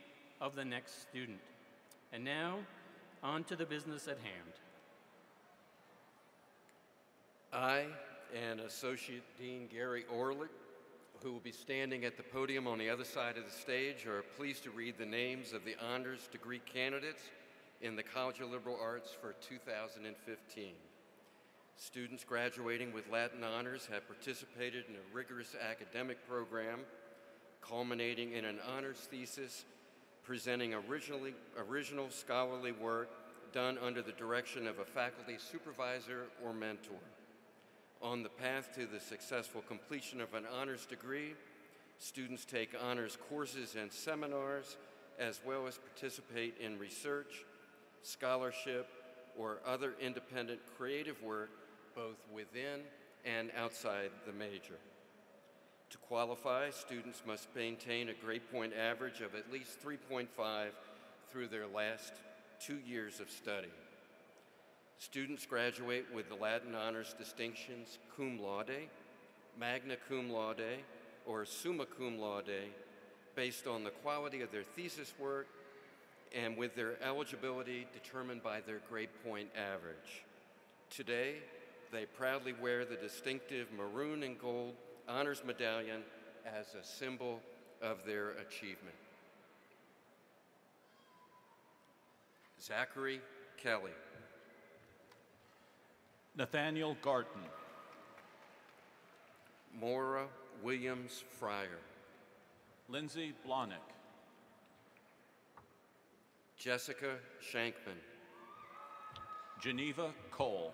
of the next student. And now, on to the business at hand. I and Associate Dean Gary Ohlert, who will be standing at the podium on the other side of the stage, are pleased to read the names of the honors degree candidates in the College of Liberal Arts for 2015. Students graduating with Latin honors have participated in a rigorous academic program, culminating in an honors thesis presenting original scholarly work done under the direction of a faculty supervisor or mentor. On the path to the successful completion of an honors degree, students take honors courses and seminars, as well as participate in research, scholarship, or other independent creative work, both within and outside the major. To qualify, students must maintain a grade point average of at least 3.5 through their last 2 years of study. Students graduate with the Latin honors distinctions cum laude, magna cum laude, or summa cum laude based on the quality of their thesis work and with their eligibility determined by their grade point average. Today, they proudly wear the distinctive maroon and gold honors medallion as a symbol of their achievement. Zachary Kelly. Nathaniel Garton. Maura Williams Fryer. Lindsay Blahnik. Jessica Shankman. Geneva Cole.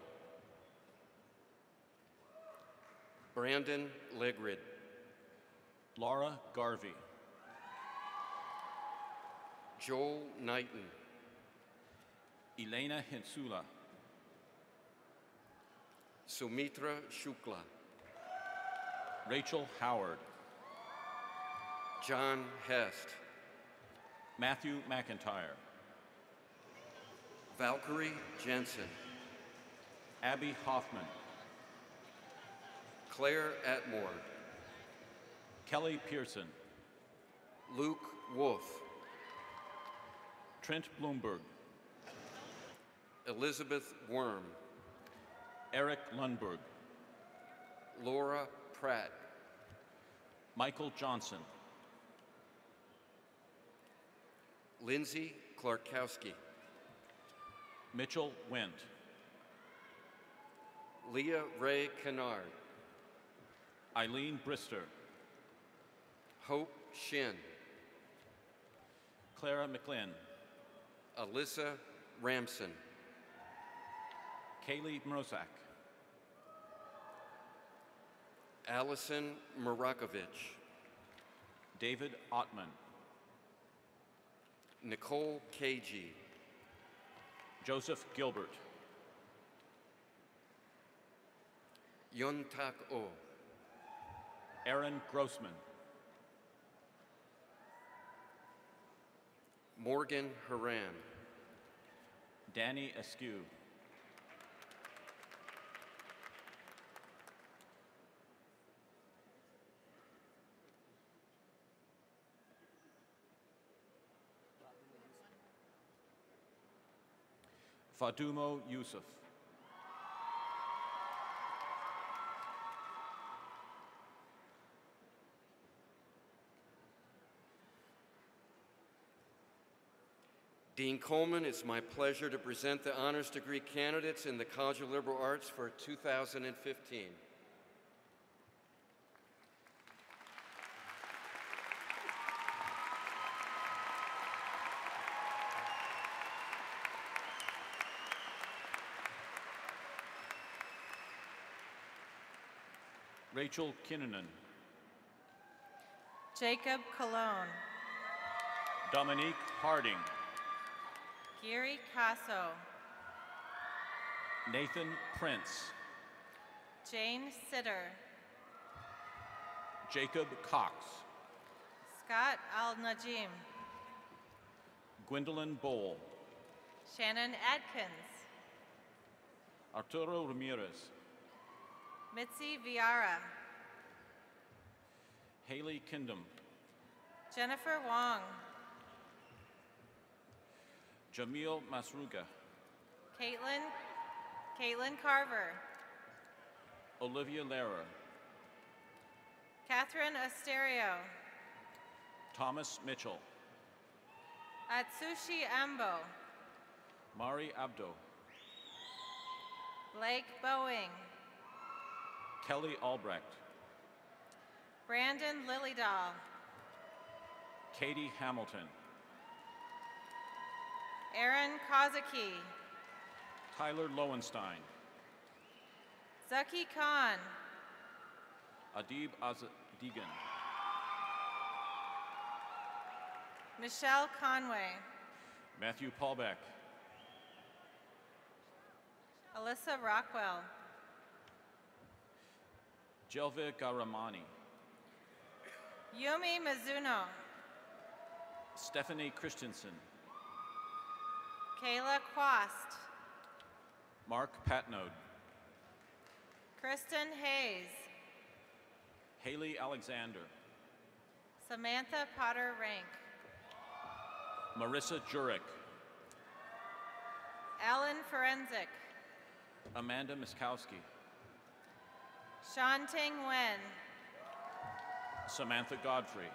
Brandon Legrid. Laura Garvey. Joel Knighton. Elena Hinsula. Sumitra Shukla. Rachel Howard. John Hest. Matthew McIntyre. Valkyrie Jensen. Abby Hoffman. Claire Atmore. Kelly Pearson. Luke Wolf. Trent Bloomberg. Elizabeth Worm. Eric Lundberg. Laura Pratt. Michael Johnson. Lindsay Clarkowski. Mitchell Wendt. Leah Ray Kennard. Eileen Brister. Hope Shin. Clara McLean. Alyssa Ramson. Kaylee Mrozak. Allison Marakovich. David Ottman. Nicole Kagi. Joseph Gilbert. Yun Tak O, Aaron Grossman, Morgan Haran, Danny Askew, Fadumo Yusuf, Dean Coleman, it's my pleasure to present the honors degree candidates in the College of Liberal Arts for 2015. Rachel Kinnunen, Jacob Cologne, Dominique Harding, Giri Casso, Nathan Prince, Jane Sitter, Jacob Cox, Scott Al-Najim, Gwendolyn Bowl, Shannon Adkins, Arturo Ramirez, Mitzi Viara, Haley Kindom, Jennifer Wong, Jamil Masruga, Caitlin Carver, Olivia Lehrer, Catherine Asterio, Thomas Mitchell, Atsushi Ambo, Mari Abdo, Blake Boeing, Kelly Albrecht, Brandon Lillydahl, Katie Hamilton, Aaron Kozaki, Tyler Lowenstein, Zaki Khan, Adib Azadigan, Michelle Conway, Matthew Paulbeck, Alyssa Rockwell, Jelve Garamani, Yumi Mizuno, Stephanie Christensen, Kayla Quast, Mark Patnode, Kristen Hayes, Haley Alexander, Samantha Potter Rank, Marissa Jurek, Alan Forensic, Amanda Miskowski, Shanting Wen, Samantha Godfrey,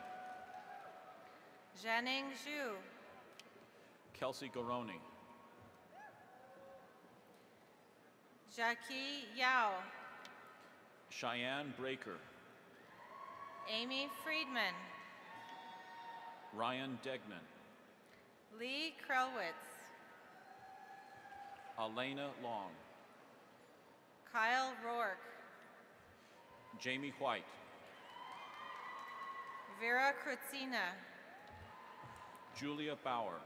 Zhening Zhu, Kelsey Garoni, Jackie Yao, Cheyenne Breaker, Amy Friedman, Ryan Degnan, Lee Krelwitz, Elena Long, Kyle Rourke, Jamie White, Vera Krutzina, Julia Bauer,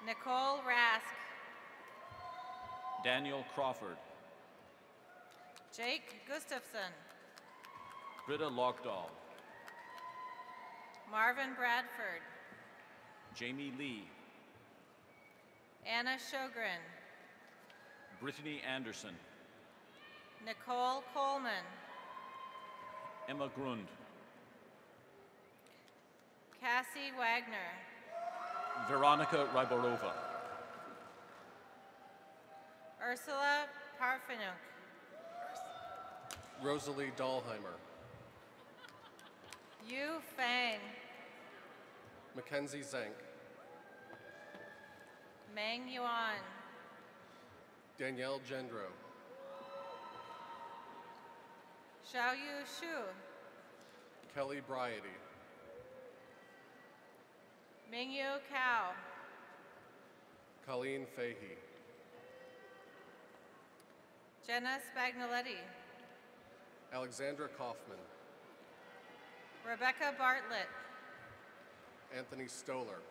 Nicole Rask, Daniel Crawford, Jake Gustafson, Britta Logdahl, Marvin Bradford, Jamie Lee, Anna Shogren, Brittany Anderson, Nicole Coleman, Emma Grund, Cassie Wagner, Veronica Ryborova, Ursula Parfenuk, Rosalie Dahlheimer, Yu Fang, Mackenzie Zank, Meng Yuan, Danielle Gendro, Xiaoyu Shu, Kelly Bryety, Mingyu Cao, Colleen Fahey, Jenna Spagnoletti, Alexandra Kaufman, Rebecca Bartlett, Anthony Stoller,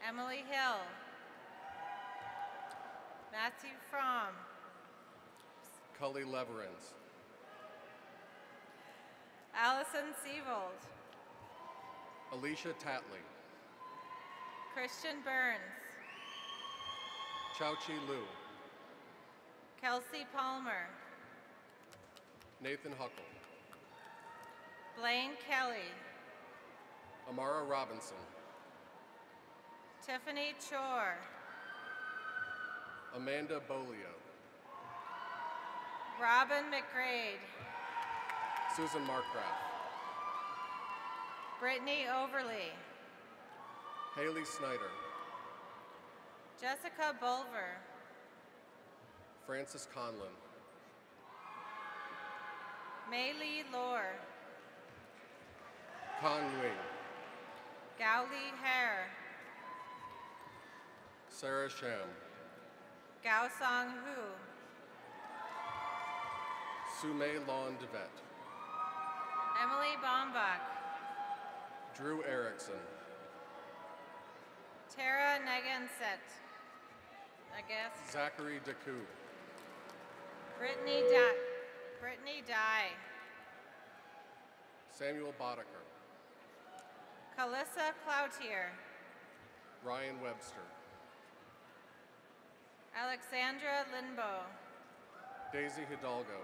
Emily Hill, Matthew Fromm, Cully Leverins, Allison Seavold. Alicia Tatley. Christian Burns. Chao-Chi Liu. Kelsey Palmer. Nathan Huckle. Blaine Kelly. Amara Robinson. Tiffany Chor. Amanda Bolio. Robin McGrade. Susan Markgraf. Brittany Overly. Haley Snyder. Jessica Bulver. Francis Conlon. Maylee Lore. Con Wing. Gowli Hare. Sarah Sham. Gao Song Hu. Sumei Lon Devet. Emily Bombach. Drew Erickson. Tara Neganset. I guess. Zachary Deku. Brittany Dye. Samuel Boddicker. Calissa Cloutier. Ryan Webster. Alexandra Linbo. Daisy Hidalgo.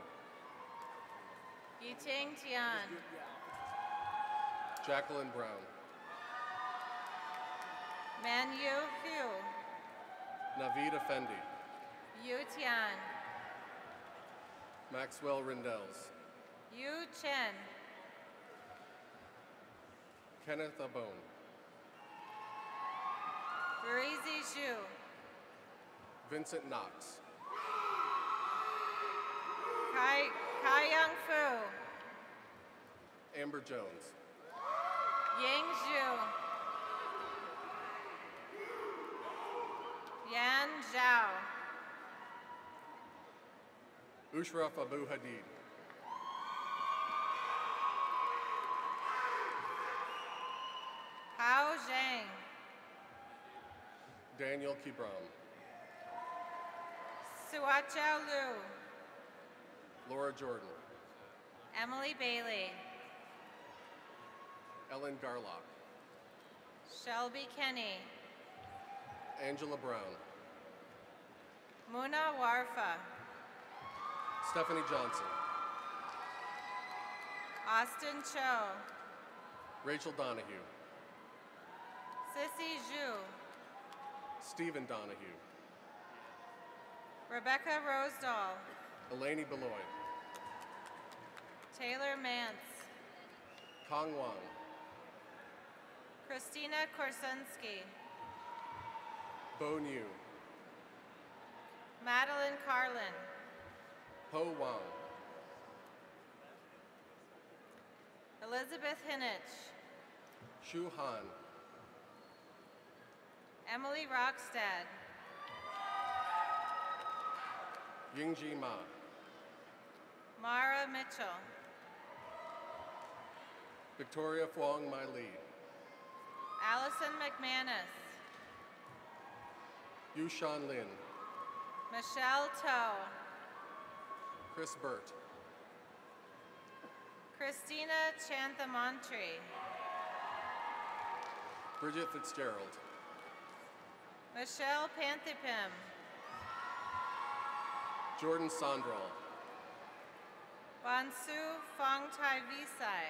Yiting Tian. Jacqueline Brown. Manu Hu. Naveed Effendi. Yu Tian. Maxwell Rindels. Yu Chen. Kenneth Abone. Verizi Zhu. Vincent Knox. Kai Young Fu. Amber Jones. Ying Zhu. Yan Zhao. Ushraf Abu Hadid. Hao Zhang. Daniel Kibram. Suachao Lu. Laura Jordan. Emily Bailey. Ellen Garlock. Shelby Kenny. Angela Brown. Muna Warfa. Stephanie Johnson. Austin Cho. Rachel Donahue. Sissy Zhu. Stephen Donahue. Rebecca Rosedall. Eleni Beloy. Taylor Mance. Kong Wang. Christina Korsunski. Bo Niu. Madeline Carlin. Ho Wang. Elizabeth Hinnich. Shu Han. Emily Rockstad. Yingji Ma. Mara Mitchell. Victoria Fuang Mai Li. Allison McManus. Yu Shan Lin. Michelle Toe. Chris Burt. Christina Chanthamontry. Bridget Fitzgerald. Michelle Panthipim. Jordan Sondral. Bansu Fongtai Visai.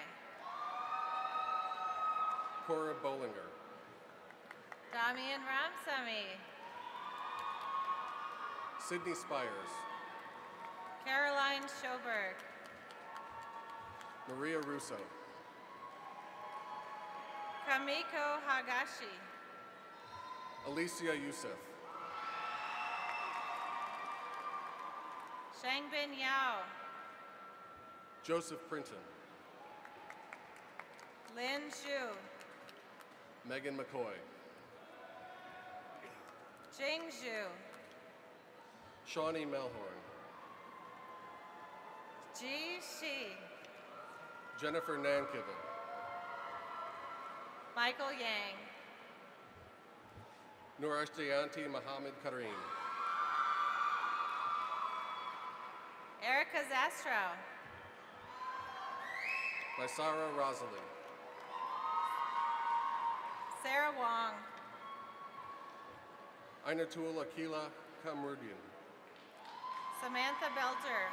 Cora Bollinger. Damian Ramsamy. Sydney Spires. Caroline Schoberg. Maria Russo. Kamiko Hagashi. Alicia Youssef. Shangbin Yao. Joseph Printon. Lin Zhu. Megan McCoy. Jing Zhu. Shawnee Melhorn. Ji Shi. Jennifer Nankivel. Michael Yang. Nurashtayanti Mohammed Kareem. Erica Zastrow. Lysara Rosalie. Sarah Wong. Ainatul Akila Kamrudian. Samantha Belter.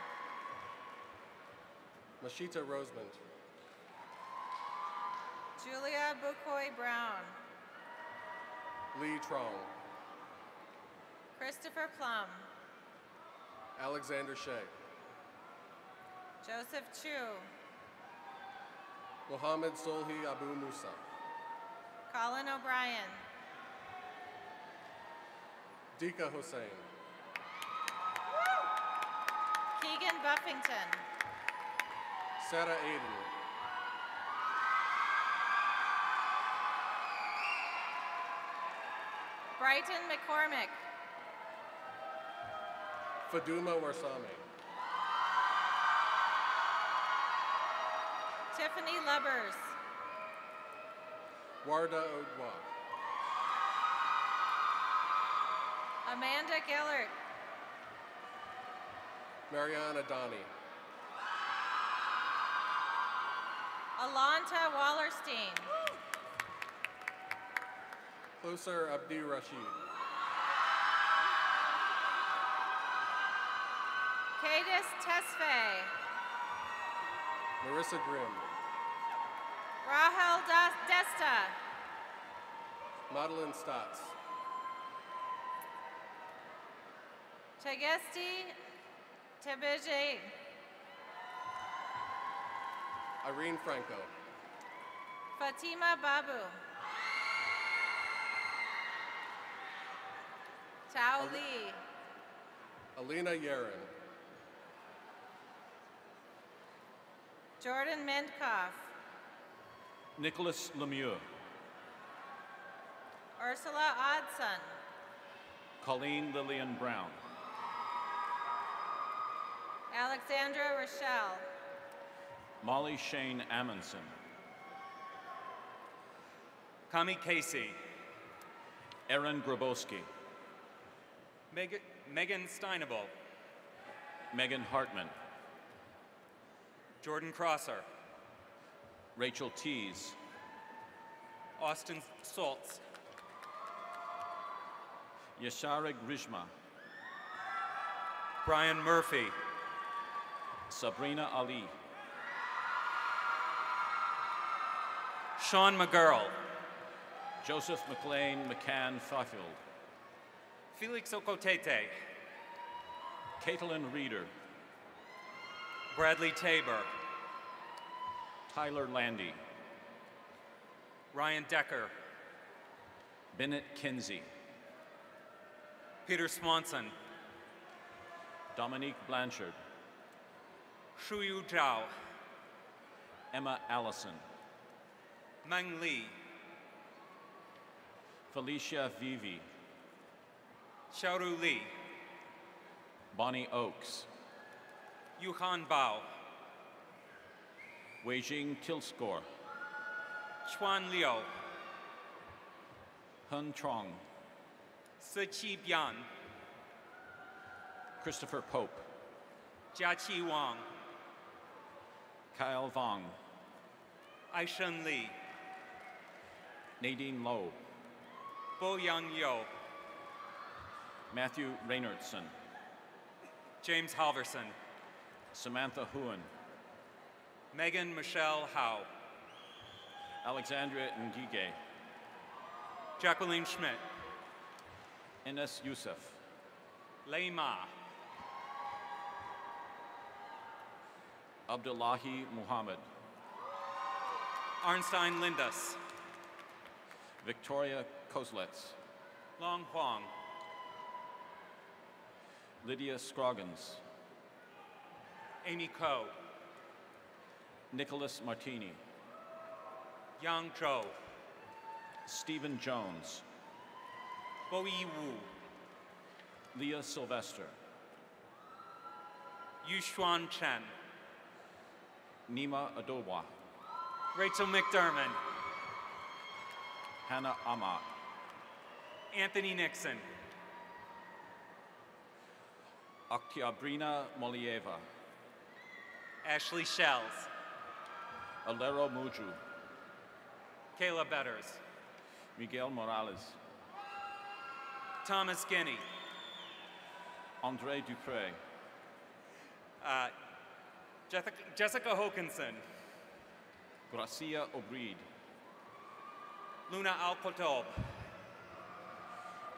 Mashita Rosemont. Julia Bukoy Brown. Lee Trong. Christopher Plum. Alexander Shea. Joseph Chu. Mohammed Solhi Abu Musa. Colin O'Brien. Dika Hussein. Keegan Buffington. Sarah Aiden. Brighton McCormick. Faduma Warsame. Tiffany Lubbers. Warda Odwa. Amanda Gillert. Mariana Donnie. Alanta Wallerstein. Closer Abdi Rashid. Cadis Tesfaye. Marissa Grimm. Rahel Desta. Madeline Stotts. Tegesti Tebije. Irene Franco. Fatima Babu. Tao Lee. Alina Yaren. Jordan Mendkoff. Nicholas Lemieux. Ursula Odson. Colleen Lillian Brown. Alexandra Rochelle. Molly Shane Amundsen. Kami Casey. Erin Grabowski. Megan Steinable. Megan Hartman. Jordan Crosser. Rachel Tees. Austin Saltz. Yashara Grishma. Brian Murphy. Sabrina Ali. Sean McGurl. Joseph McLean McCann Fifield. Felix Okotete. Caitlin Reeder. Bradley Tabor. Tyler Landy. Ryan Decker. Bennett Kinsey. Peter Swanson. Dominique Blanchard. Shuyu Zhao. Emma Allison. Meng Li. Felicia Vivi. Xiaoru Li. Bonnie Oakes. Yuhan Bao. Weijing Tilscore. Chuan Liu. Hun Trong. Siqi Bian. Christopher Pope. Jiaqi Wang. Kyle Vong. Aishen Li. Nadine Lowe. Bo Yang Yo. Matthew Reynoldson. James Halverson. Samantha Huen. Megan Michelle Howe. Alexandria Ngige. Jacqueline Schmidt. Ines Youssef. Lei Ma. Abdullahi Muhammad. Arnstein Lindas. Victoria Koslets. Long Huang. Lydia Scroggins. Amy Ko. Nicholas Martini. Yang Zhou. Stephen Jones. Bo Yi Wu. Leah Sylvester. Yushuan Chen. Nima Adowa. Rachel McDermott. Hannah Amat. Anthony Nixon. Oktyabrina Molieva. Ashley Shells. Alero Muju, Kayla Betters, Miguel Morales, Thomas Guinea, Andre Dupre, Jessica Hokinson, Gracia Obreed, Luna Alcotob,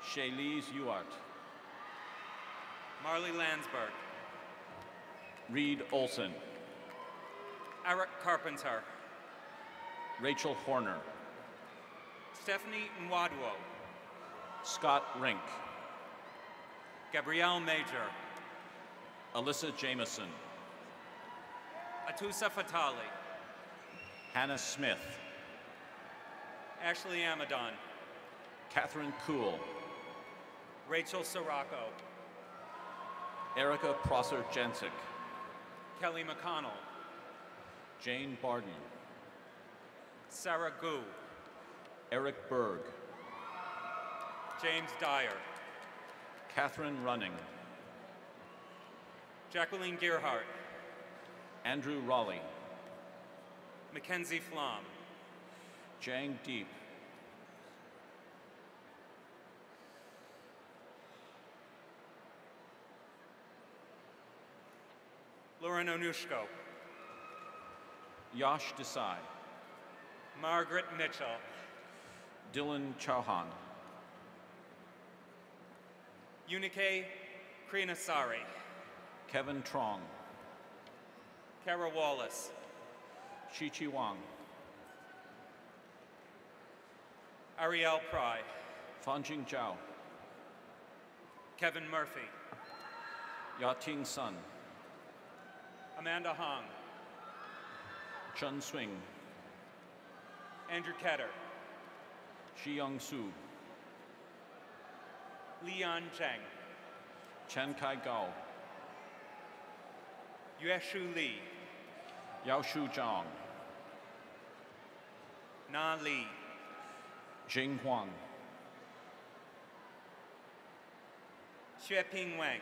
Shaylise Ewart, Marley Landsberg, Reed Olson, Eric Carpenter, Rachel Horner, Stephanie Nwadwo, Scott Rink, Gabrielle Major, Alyssa Jameson, Atusa Fatali, Hannah Smith, Ashley Amadon, Catherine Kuhl, Rachel Sirocco, Erica Prosser Jensick, Kelly McConnell, Jane Barden, Sarah Gu, Eric Berg, James Dyer, Catherine Running, Jacqueline Gearhart, Andrew Raleigh, Mackenzie Flom, Jang Deep, Lauren Onushko, Yash Desai, Margaret Mitchell, Dylan Chauhan, Unike Krinasari, Kevin Trong, Kara Wallace, Shichi Wang, Ariel Pry, Fanjing Zhao, Kevin Murphy, Yating Sun, Amanda Hong, Chun Swing, Andrew Ketter, Xiyoung Su, Leon Zheng, Chen Kai Gao, Yueshu Li, Yao Shu Zhang, Na Li, Jing Huang, Xueping Wang,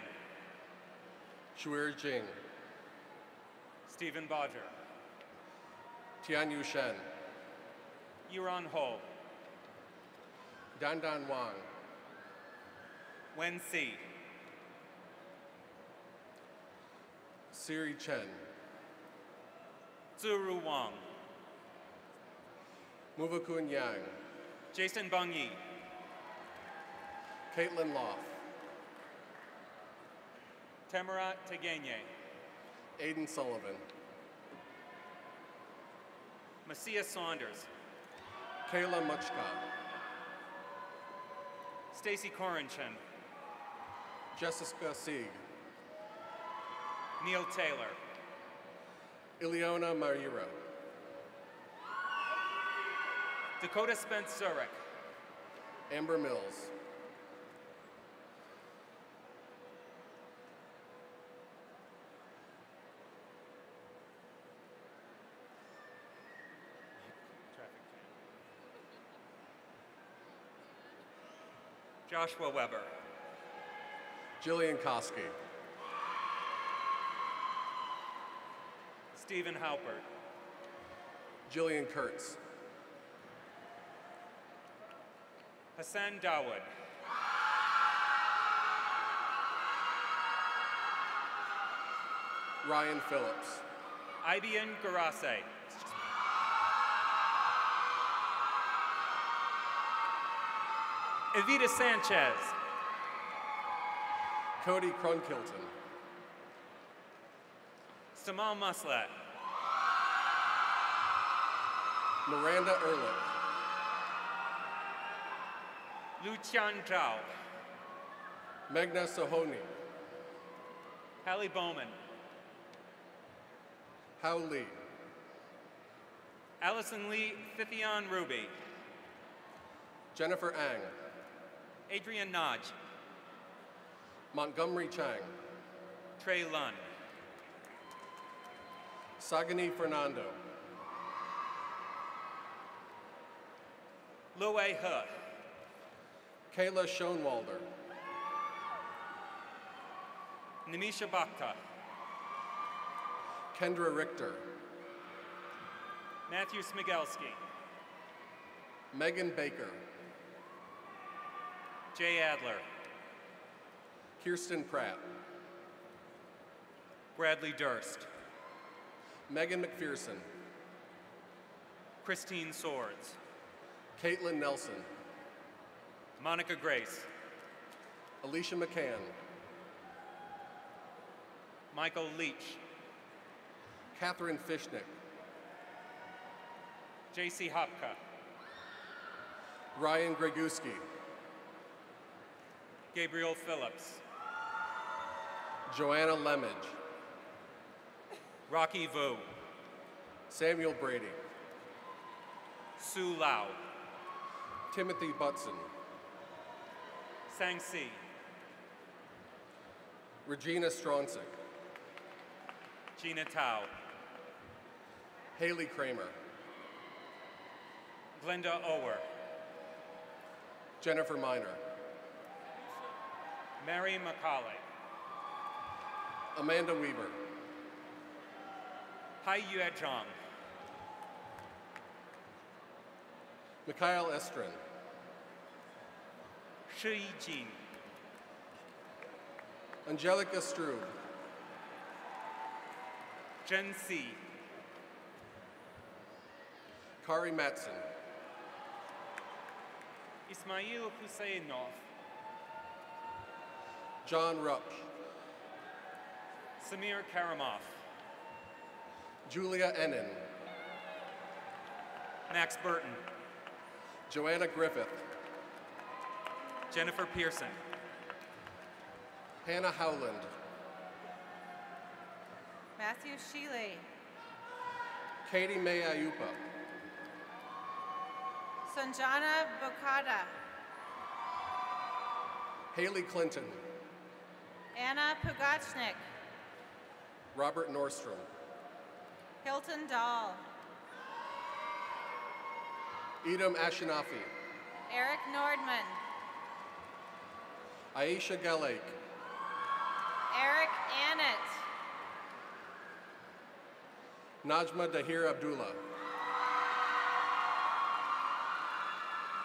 Shuir Jing, Stephen Bodger, Tianyu Shen, Yuran Ho, Dandan Wang, Wen Si, Siri Chen, Zuru Wang, Muvakun Yang, Jason Bang Yi, Caitlin Loff, Tamara Tegenye, Aiden Sullivan, Macia Saunders, Kayla Muchka, Stacy Corinchin, Jessica Sieg, Neil Taylor, Ileona Mariro, Dakota Spence Zurich, Amber Mills, Joshua Weber, Jillian Koski, Stephen Halpert, Jillian Kurtz, Hassan Dawood, Ryan Phillips, Ibian Garase, Evita Sanchez, Cody Crunkilton, Samal Muslat, Miranda Ehrlich, Luqian Zhao, Megna Sohoni, Hallie Bowman, Hao Lee, Allison Lee Fithian Ruby, Jennifer Ang, Adrian Nodge, Montgomery Chang, Trey Lund, Sagani Fernando, Lue He, Kayla Schoenwalder, Nimisha Bhakta, Kendra Richter, Matthew Smigelski. Megan Baker. Jay Adler. Kirsten Pratt. Bradley Durst. Megan McPherson. Christine Swords. Caitlin Nelson. Monica Grace. Alicia McCann. Michael Leach. Catherine Fishnick. J.C. Hopka. Ryan Greguski. Gabriel Phillips. Joanna Lemage. Rocky Vu. Samuel Brady. Sue Lau. Timothy Butson. Sang Si. Regina Stronczyk. Gina Tao. Haley Kramer. Glenda Ower. Jennifer Miner. Mary McCauley. Amanda Weaver. Hai Yue Zhang. Mikhail Estrin. Shi Yijin. Angelica Strube. Zhen Si. Kari Matson. Ismail Husseinov. John Rupch. Samir Karamov. Julia Ennin. Max Burton. Joanna Griffith. Jennifer Pearson. Hannah Howland. Matthew Shealy. Katie May Ayupa. Sanjana Bokada. Haley Clinton. Anna Pugachnik. Robert Nordstrom. Hilton Dahl. Edom Ashinafi. Eric Nordman. Aisha Galake. Eric Annett. Najma Dahir Abdullah.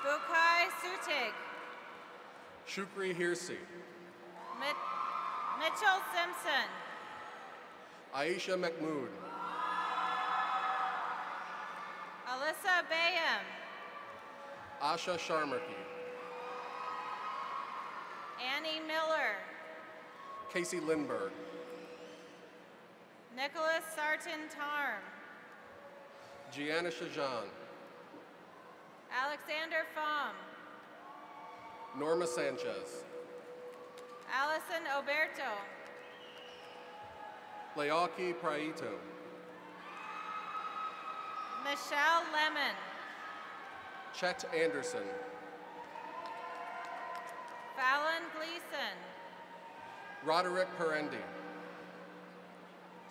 Bukai Sutig. Shukri Hirsi. Mitchell Simpson. Aisha Mahmood. Alyssa Bayham. Asha Sharmarki. Annie Miller. Casey Lindberg. Nicholas Sarton Tarm. Gianna Shajan. Alexander Pham. Norma Sanchez. Allison Oberto. Leoki Praito. Michelle Lemon. Chet Anderson. Fallon Gleason. Roderick Perendi.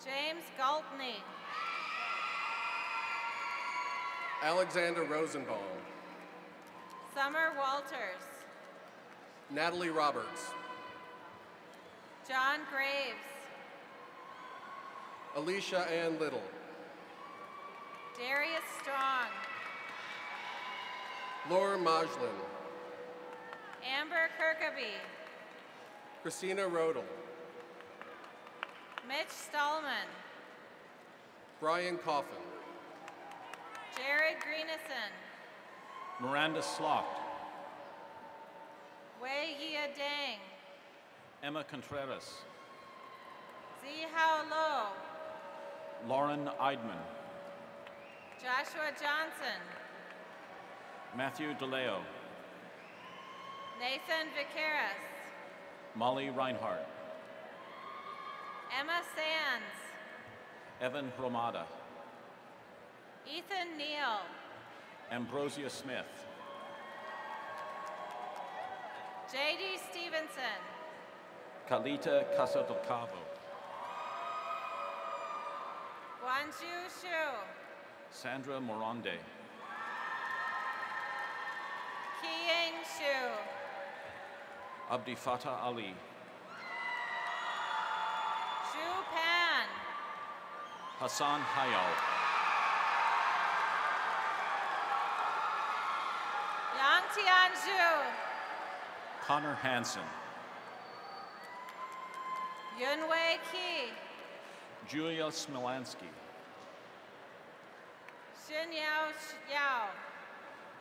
James Galtney. Alexander Rosenbaum. Summer Walters. Natalie Roberts. John Graves. Alicia Ann Little. Darius Strong. Laura Majlin. Amber Kirkaby. Christina Rodel. Mitch Stallman. Brian Coffin. Jared Greenison. Miranda Slocht. Wei Yia Dang. Emma Contreras. Zihao Lo. Lauren Eidman. Joshua Johnson. Matthew DeLeo. Nathan Vicaris. Molly Reinhardt. Emma Sands. Evan Romada. Ethan Neal. Ambrosia Smith. J.D. Stevenson. Kalita Casatocavo. Guanju Shu. Sandra Moronde. Kiying Shu. Abdi Fatah Ali. Zhu Pan. Hassan Hayal. Zhang Tianzhu, Connor Hansen, Yunwei Qi, Julia Smilansky, Xin Yao Yao,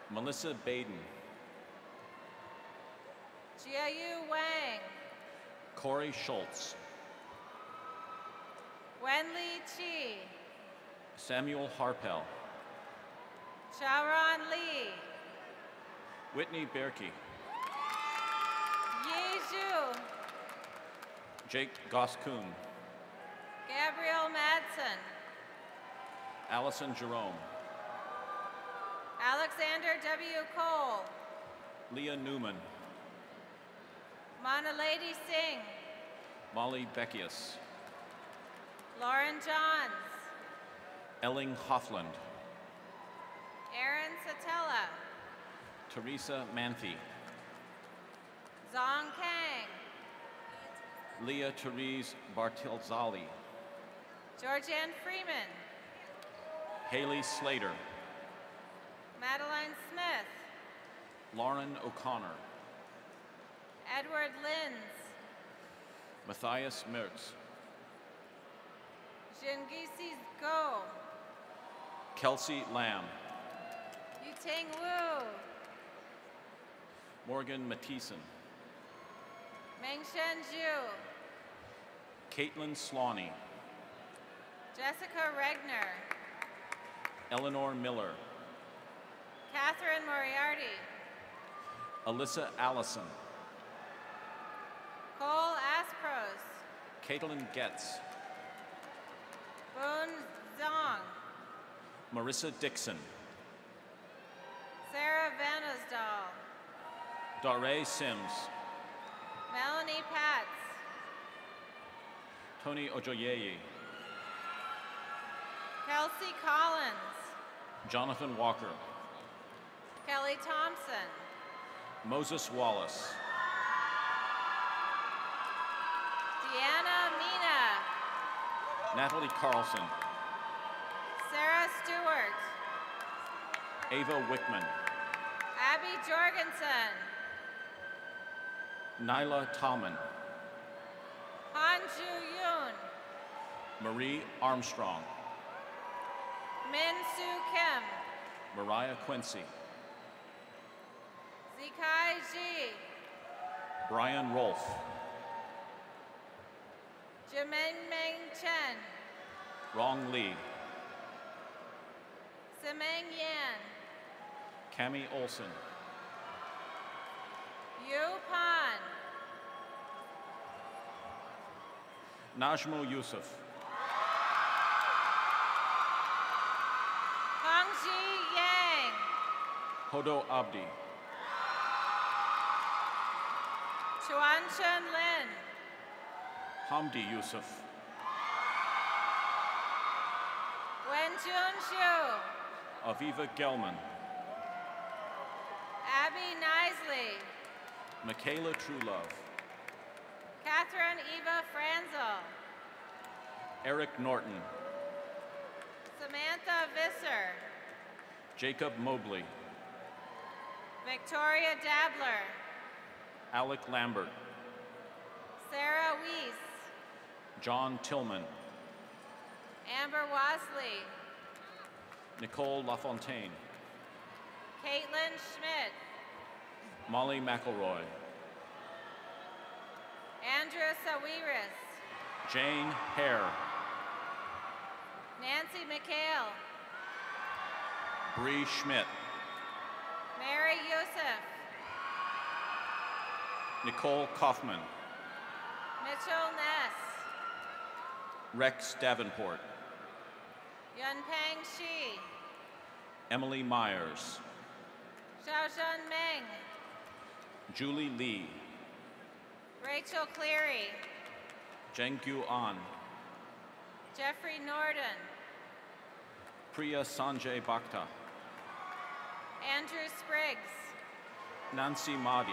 Melissa Baden, Jiayu Wang, Corey Schultz, Wenli Qi, Samuel Harpel, Xiaoran Li, Whitney Berkey, Yi Zhu, Jake Goskun, Gabriel Madsen, Allison Jerome, Alexander W. Cole, Leah Newman, Manalady Singh, Molly Beckius, Lauren Johns, Elling Hoffland, Aaron Satella, Teresa Manthe, Zong Kang, Leah Therese Bartilzali, Georgianne Freeman, Haley Slater, Madeline Smith, Lauren O'Connor, Edward Linz, Matthias Mertz, Jingisi Go, Kelsey Lamb, Yuting Wu, Morgan Mathieson, Mengshen Zhu, Caitlin Slawney, Jessica Regner, Eleanor Miller, Catherine Moriarty, Alyssa Allison, Cole Aspros, Caitlin Getz, Boon Zong, Marissa Dixon, Sarah Vanosdahl, Darray Sims, Melanie Patz, Tony Ojoyeye, Kelsey Collins, Jonathan Walker, Kelly Thompson, Moses Wallace, Deanna Mina, Natalie Carlson, Sarah Stewart, Ava Wickman, Abby Jorgensen, Nyla Tallman, Han Ju Yoon, Marie Armstrong, Min Soo Kim, Mariah Quincy, Zikai Ji, Brian Rolfe, Jimin Meng Chen, Rong Lee, Simeng Yan, Cami Olson, Yu Pan, Najmo Yusuf, Hongji Yang, Hodo Abdi, Chuanchen Lin, Hamdi Yusuf, Wenjun Xu, Aviva Gelman, Abby Nisley, Michaela Truelove, Catherine Eva Franzel, Eric Norton, Samantha Visser, Jacob Mobley, Victoria Dabler, Alec Lambert, Sarah Weiss, John Tillman, Amber Wasley, Nicole LaFontaine, Caitlin Schmidt, Molly McElroy, Andrew Sawiris, Jane Hare, Nancy McHale, Bree Schmidt, Mary Youssef, Nicole Kaufman, Mitchell Ness, Rex Davenport, Yunpeng Shi, Emily Myers, Xiaozhen Meng, Julie Lee, Rachel Cleary, Jenggu An, Jeffrey Norden, Priya Sanjay Bhakta, Andrew Spriggs, Nancy Mahdi,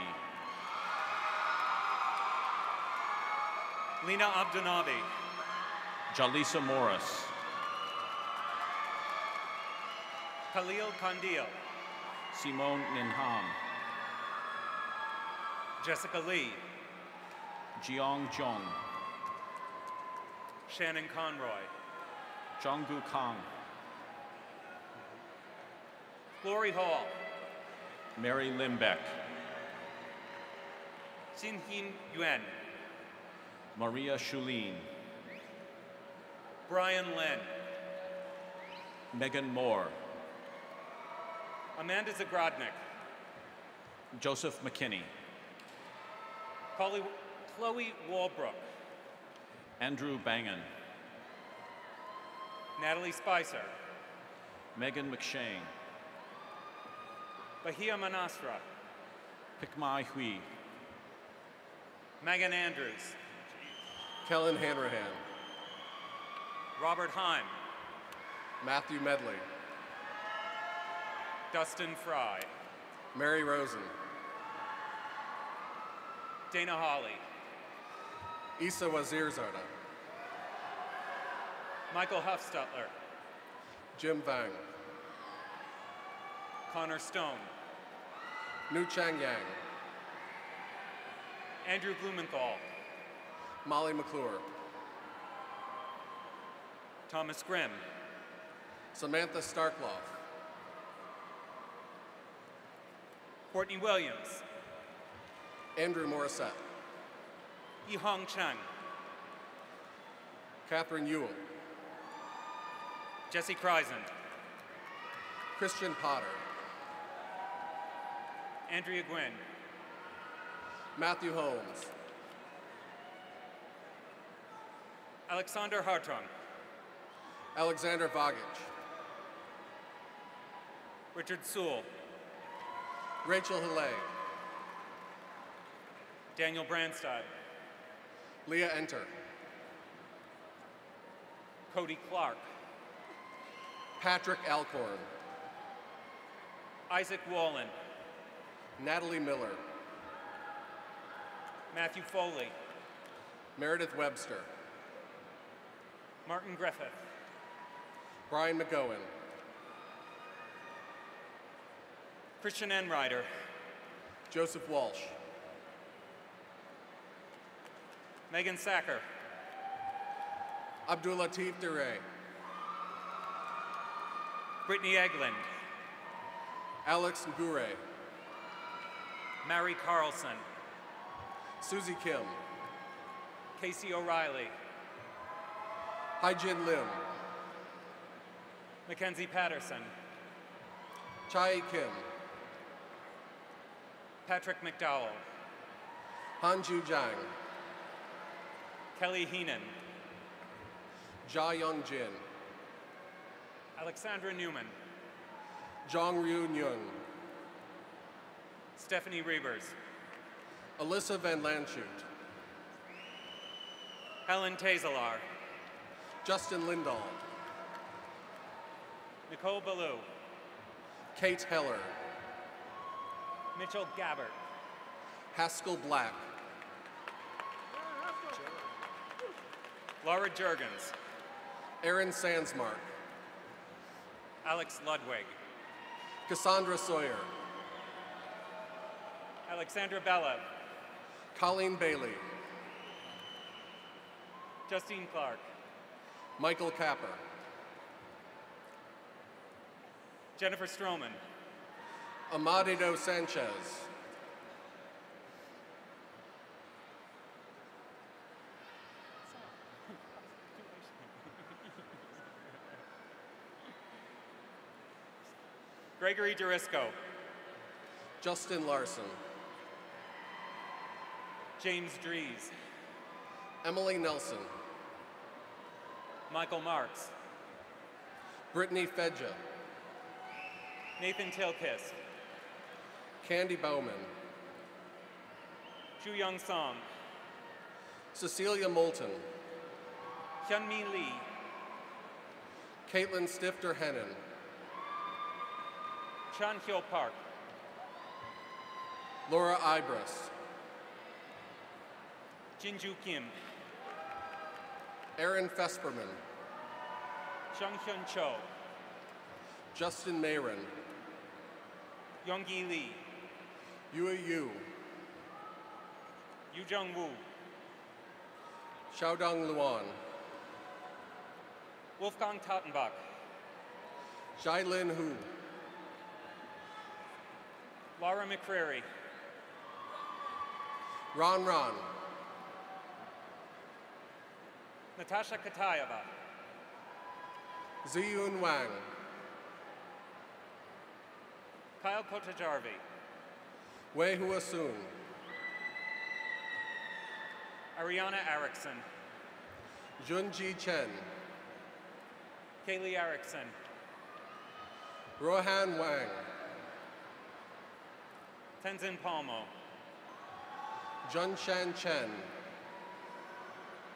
Lena Abdunabi, Jalisa Morris, Khalil Kandil, Simone Ninham, Jessica Lee. Jiong Jong, Shannon Conroy. Jonggu Kang, Glory Hall. Mary Limbeck, Xinhin Yuan. Maria Shulin, Brian Lin. Megan Moore, Amanda Zagrodnik. Joseph McKinney, Chloe Walbrook. Andrew Bangan, Natalie Spicer. Megan McShane, Bahia Manasra. Pikmai Hui, Megan Andrews. Kellen Hanrahan, Robert Heim. Matthew Medley, Dustin Fry. Mary Rosen, Dana Hawley. Isa Wazirzoda, Michael Huffstutler. Jim Vang, Connor Stone. Nu Chang Yang, Andrew Blumenthal. Molly McClure, Thomas Grimm. Samantha Starkloff, Courtney Williams. Andrew Morissette, Yihong Cheng. Catherine Ewell, Jesse Kreisen. Christian Potter, Andrea Gwynn. Matthew Holmes, Alexander Hartung. Alexander Vagich, Richard Sewell. Rachel Hillay, Daniel Brandstad. Leah Enter, Cody Clark. Patrick Alcorn, Isaac Wallen. Natalie Miller, Matthew Foley. Meredith Webster, Martin Griffith. Brian McGowan, Christian Enrider. Joseph Walsh, Megan Sacker. Abdul Latif Duray, Brittany Eglin. Alex Ngure, Mary Carlson. Susie Kim, Casey O'Reilly. Haijin Lim, Mackenzie Patterson. Chai Kim, Patrick McDowell. Hanju Jiang, Kelly Heenan. Jia Young Jin, Alexandra Newman. Zhang Ryu Nyun, Stephanie Reavers. Alyssa Van Lanschut, Helen Tazelar. Justin Lindahl, Nicole Ballou. Kate Heller, Mitchell Gabbert. Haskell Black, Laura Jurgens. Aaron Sandsmark, Alex Ludwig. Cassandra Sawyer, Alexandra Belev. Colleen Bailey, Justine Clark. Michael Capper, Jennifer Stroman. Amadeo Sanchez, Gregory Durisco. Justin Larson, James Dries. Emily Nelson, Michael Marks. Brittany Fedja, Nathan Tilkis. Candy Bowman, Ju Young Song. Cecilia Moulton, Hyunmi Lee. Caitlin Stifter Hennon, Chan Hyo Park. Laura Ibris, Jinju Kim. Aaron Fesperman, Chung Hyun Cho. Justin Mayron, Yonggi Lee. Yui Yu, Yujung Wu, Xiaodong Luan, Wolfgang Tottenbach, Xiailin Hu, Laura McCrary, Ron Ron, Natasha Katayeva, Ziyun Wang, Kyle Kotajarvi, Wei Hua Sun, Ariana Erickson, Junji Chen, Kaylee Erickson, Rohan Wang, Tenzin Palmo, Junshan Chen,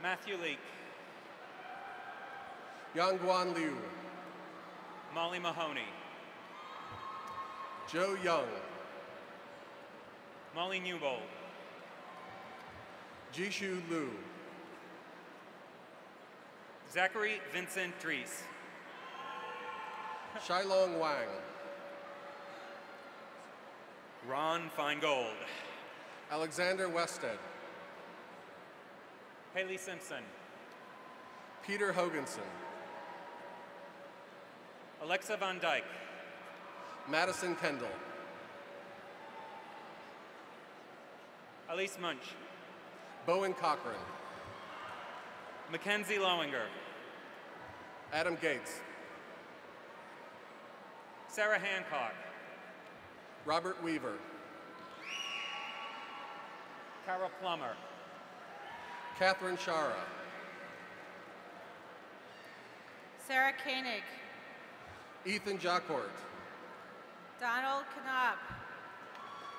Matthew Leake, Yangguan Liu, Molly Mahoney, Joe Young, Molly Newbold, Jishu Lu, Zachary Vincent Dries, Shailong Wang, Ron Feingold, Alexander Wested, Haley Simpson, Peter Hoganson, Alexa Von Dyke, Madison Kendall, Elise Munch, Bowen Cochran, Mackenzie Lowinger, Adam Gates, Sarah Hancock, Robert Weaver, Kara Plummer, Catherine Shara, Sarah Koenig, Ethan Jacquart, Donald Knopp,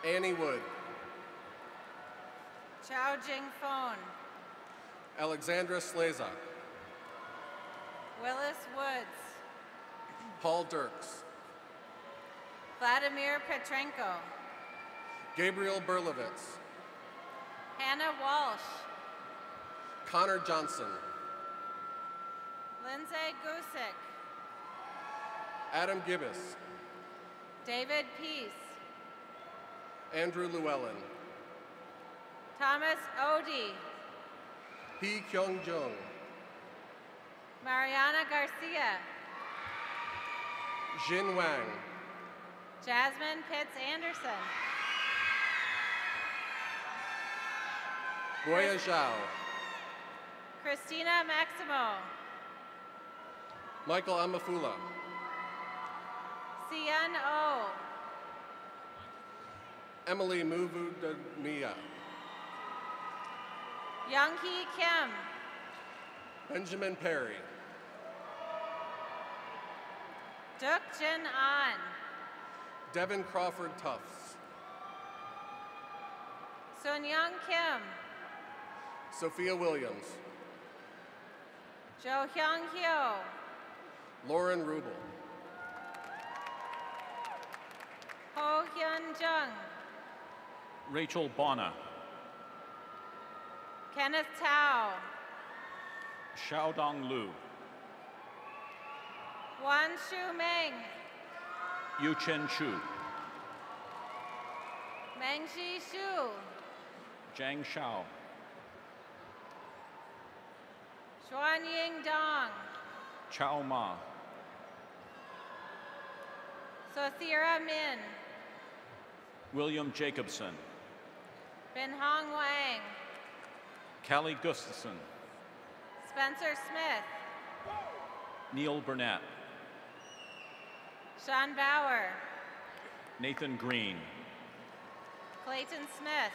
Annie Wood, Chao Jing Phone, Alexandra Slazak, Willis Woods, Paul Dirks, Vladimir Petrenko, Gabriel Berlovitz, Hannah Walsh, Connor Johnson, Lindsay Gusick, Adam Gibbous, David Peace, Andrew Llewellyn, Thomas Odie, Hee Kyung Jung, Mariana Garcia, Jin Wang, Jasmine Pitts Anderson, Boya Zhao, Christina Maximo, Michael Amafula, Sian O, Emily Muvudamia, Younghee Kim, Benjamin Perry, Duk Jin An, Devin Crawford Tufts, Sun Young Kim, Sophia Williams, Jo Hyung Hyo, Lauren Rubel, Ho Hyun Jung, Rachel Bonner, Kenneth Tao, Xiaodong Lu, Wan Shu Meng, Yuchen Chu, Mengji Shu, Zhang Shao, Xuan Ying Dong, Chao Ma, Sothira Min, William Jacobson, Bin Hong Wang, Callie Gustafson, Spencer Smith, Neil Burnett, Sean Bauer, Nathan Green, Clayton Smith,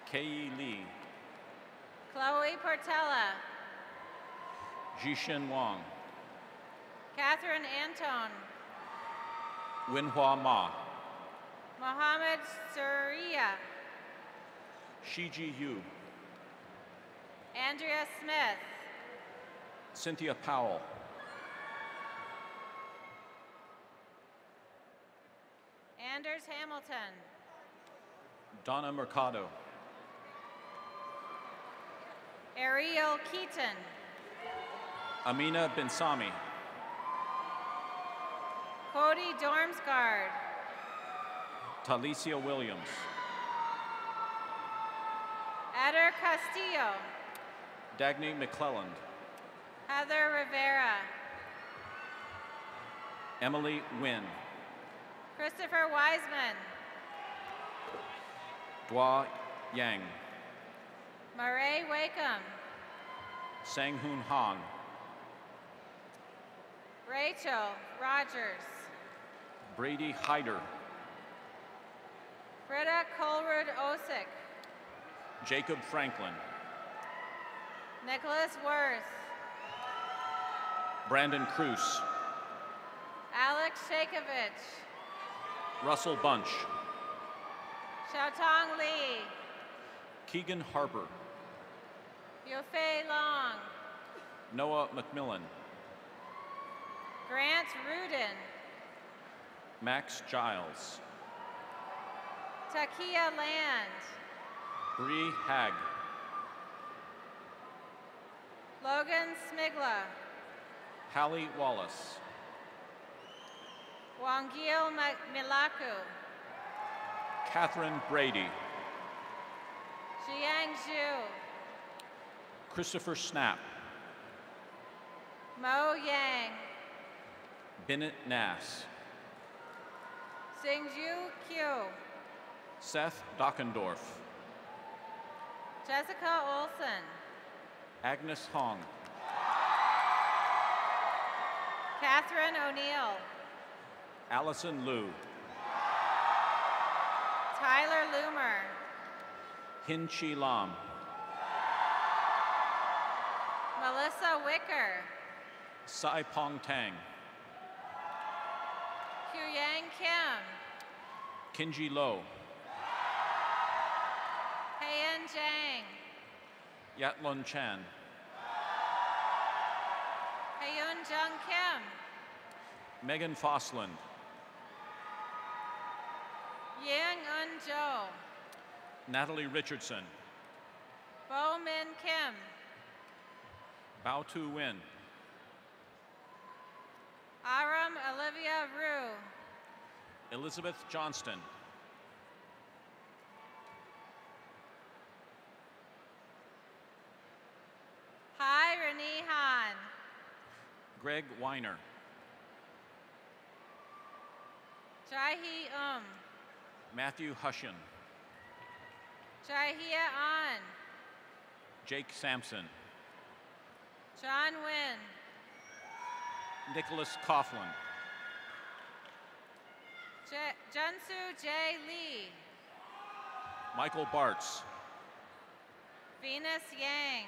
Kei Lee, Chloe Portella, Jishin Wang, Catherine Anton, Winhua Ma, Mohammed Surya, Shiji Yu, Andrea Smith, Cynthia Powell, Anders Hamilton, Donna Mercado, Ariel Keaton, Amina Binsami, Cody Dormsgaard, Talicia Williams, Heather Castillo. Dagny McClelland. Heather Rivera. Emily Wynn. Christopher Wiseman. Dua Yang. Murray Wakeham. Sang-Hoon Han. Rachel Rogers. Brady Hyder. Britta Colruyt Osick. Jacob Franklin. Nicholas Worth. Brandon Cruz. Alex Shakovich. Russell Bunch. Xiaotong Li. Keegan Harper. Yufei Long. Noah McMillan. Grant Rudin. Max Giles. Takia Land. Bree Hagg. Logan Smigla. Hallie Wallace. Wangil Milaku. Catherine Brady. Jiang Zhu. Christopher Snap. Mo Yang. Bennett Nass. Xingju Qiu. Seth Dockendorf. Jessica Olson. Agnes Hong. Catherine O'Neill. Allison Liu. Tyler Loomer. Hin Chi Lam. Melissa Wicker. Sai Pong Tang. Huyang Kim. Kinji Lo. Heian Zhang. Yatlon Chan. Hyun Jung Kim. Megan Fosland. Yang Un Jo. Natalie Richardson. Bo Min Kim. Bao Tu Win. Aram Olivia Rue. Elizabeth Johnston. Hai Renee Han. Greg Weiner. Jahi Matthew Hushion. Jahia An. Jake Sampson. John Wynn. Nicholas Coughlin. Junsu J. Lee. Michael Bartz. Venus Yang.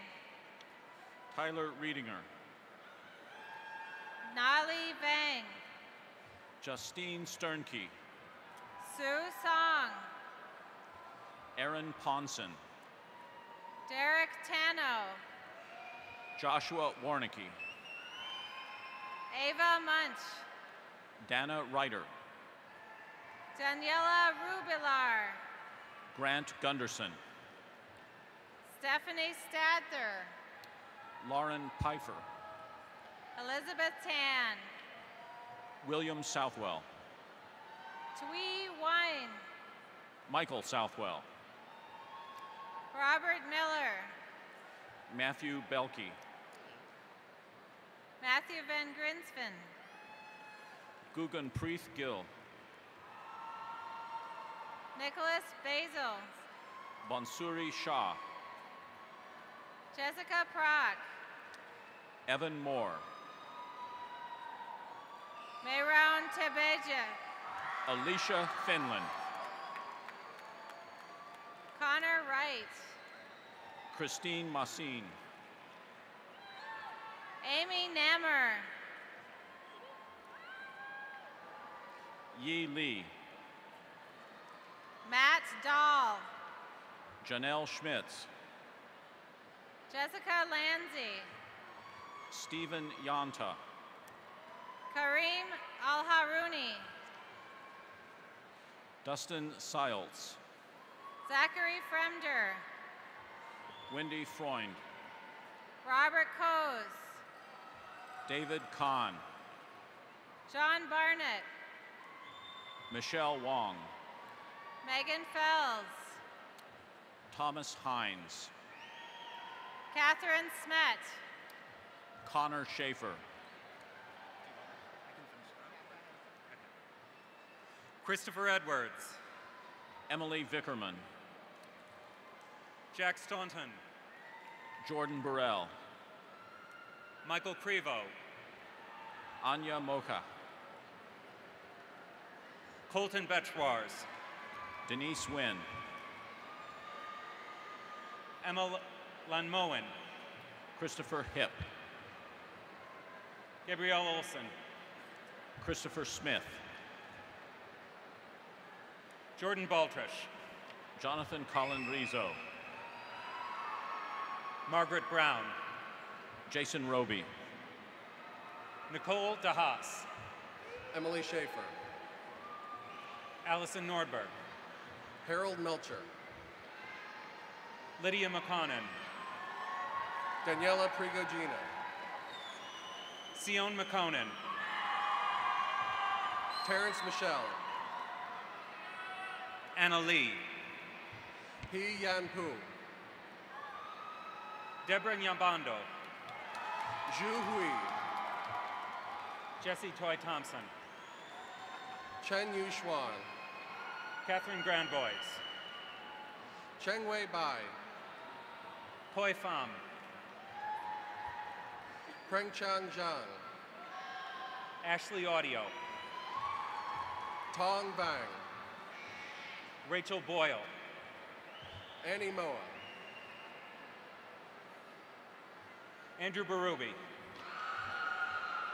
Tyler Riedinger. Nali Vang. Justine Sternke. Sue Song. Aaron Ponson. Derek Tano. Joshua Warnicki. Ava Munch. Dana Ryder. Daniela Rubilar. Grant Gunderson. Stephanie Stadther. Lauren Pfeiffer. Elizabeth Tan. William Southwell. Twee Wine. Michael Southwell. Robert Miller. Matthew Belkey. Matthew Van Grinsven. Gugan Preeth Gill. Nicholas Basil. Bonsuri Shah. Jessica Prock. Evan Moore. Mayroun Tebeja. Alicia Finland. Connor Wright. Christine Massine. Amy Nammer. Yi Lee. Matt Dahl. Janelle Schmitz. Jessica Lanzi. Stephen Yanta. Kareem Al-Haruni. Dustin Seiltz. Zachary Fremder. Wendy Freund. Robert Coase. David Kahn. John Barnett. Michelle Wong. Megan Fells. Thomas Hines. Catherine Smet. Connor Schaefer. Christopher Edwards. Emily Vickerman. Jack Staunton. Jordan Burrell. Michael Crevo. Anya Mocha. Colton Betchwars. Denise Wynn. Emma Lanmoen. Christopher Hipp. Gabrielle Olson. Christopher Smith. Jordan Baltrish. Jonathan Colin Rizzo. Margaret Brown. Jason Roby. Nicole DeHaas. Emily Schaefer. Allison Nordberg. Harold Melcher. Lydia McConnon. Daniela Prigogino. Sion McConan. Terrence Michelle. Anna Lee. He Yan Pu. Deborah Nyambando. Zhu Hui. Jesse Toy Thompson. Chen Yu Xuan. Catherine Grandboys. Cheng Wei Bai. Poi Pham. Preng Chang Zhang. Ashley Audio. Tong Vang. Rachel Boyle. Annie Moa. Andrew Berube.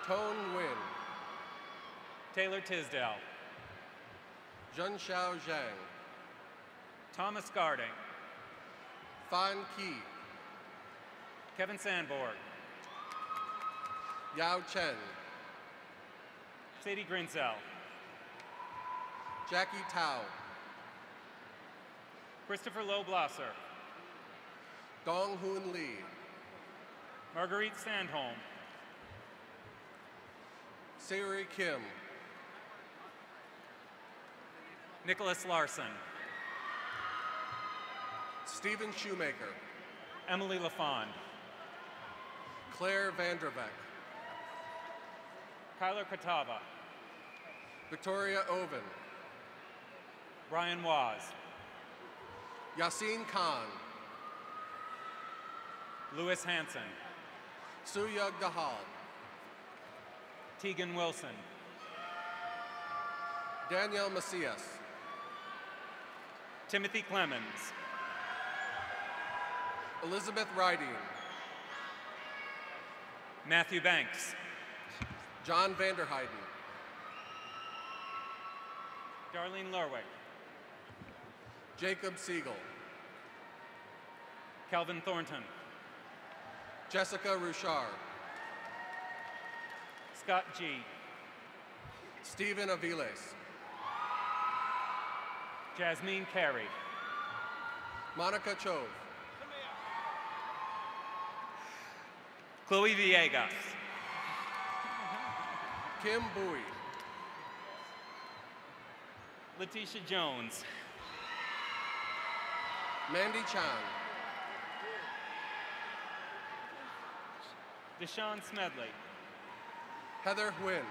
Tone Nguyen. Taylor Tisdale. Zhen Xiao Zhang. Thomas Garding. Fan Qi. Kevin Sandborg. Yao Chen. Sadie Grinzel. Jackie Tao. Christopher Lowe Blosser. Dong Hoon Lee. Marguerite Sandholm. Sayuri Kim. Nicholas Larson. Stephen Shoemaker. Emily LaFond. Claire Vanderbeck. Kyler Katava. Victoria Oven. Brian Waz. Yassine Khan. Louis Hanson. Suyug Dahal. Tegan Wilson. Danielle Macias. Timothy Clemens. Elizabeth Riding. Matthew Banks. John Vanderheiden. Darlene Lurwick. Jacob Siegel. Calvin Thornton. Jessica Ruchard. Scott G. Stephen Aviles. Jasmine Carey. Monica Chove. Chloe Villegas. Kim Bowie. Letitia Jones. Mandy Chan. Deshaun Smedley. Heather Huynh.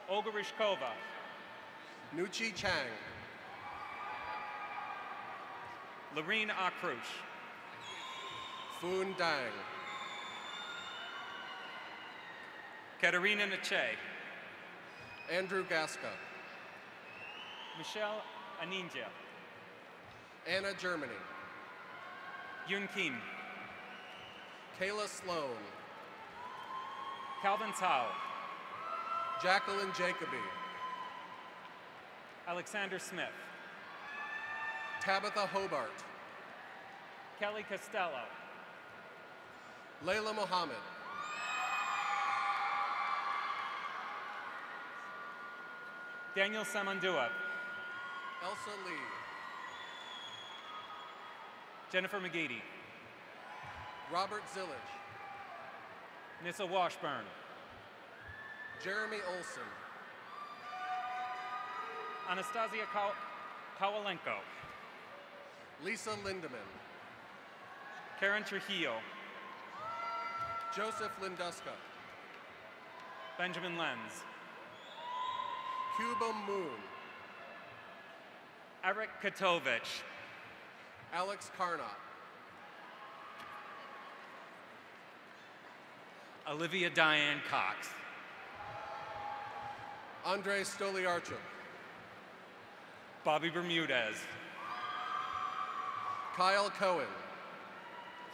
Olga Rishkova. Nuchi Chang. Lorene Akrush. Foon Dang. Katerina Nache. Andrew Gasca. Michelle Aninja. Anna Germany. Yun Kim. Kayla Sloan. Calvin Tao. Jacqueline Jacoby. Alexander Smith. Tabitha Hobart. Kelly Costello. Layla Mohammed. Daniel Samandua. Elsa Lee. Jennifer McGeady. Robert Zillage. Nissa Washburn. Jeremy Olson. Anastasia Kowalenko. Lisa Lindemann. Karen Trujillo. Joseph Linduska. Benjamin Lenz. Cuba Moon. Eric Katovich. Alex Carnot. Olivia Diane Cox. Andrei Stoliarchuk. Bobby Bermudez. Kyle Cohen.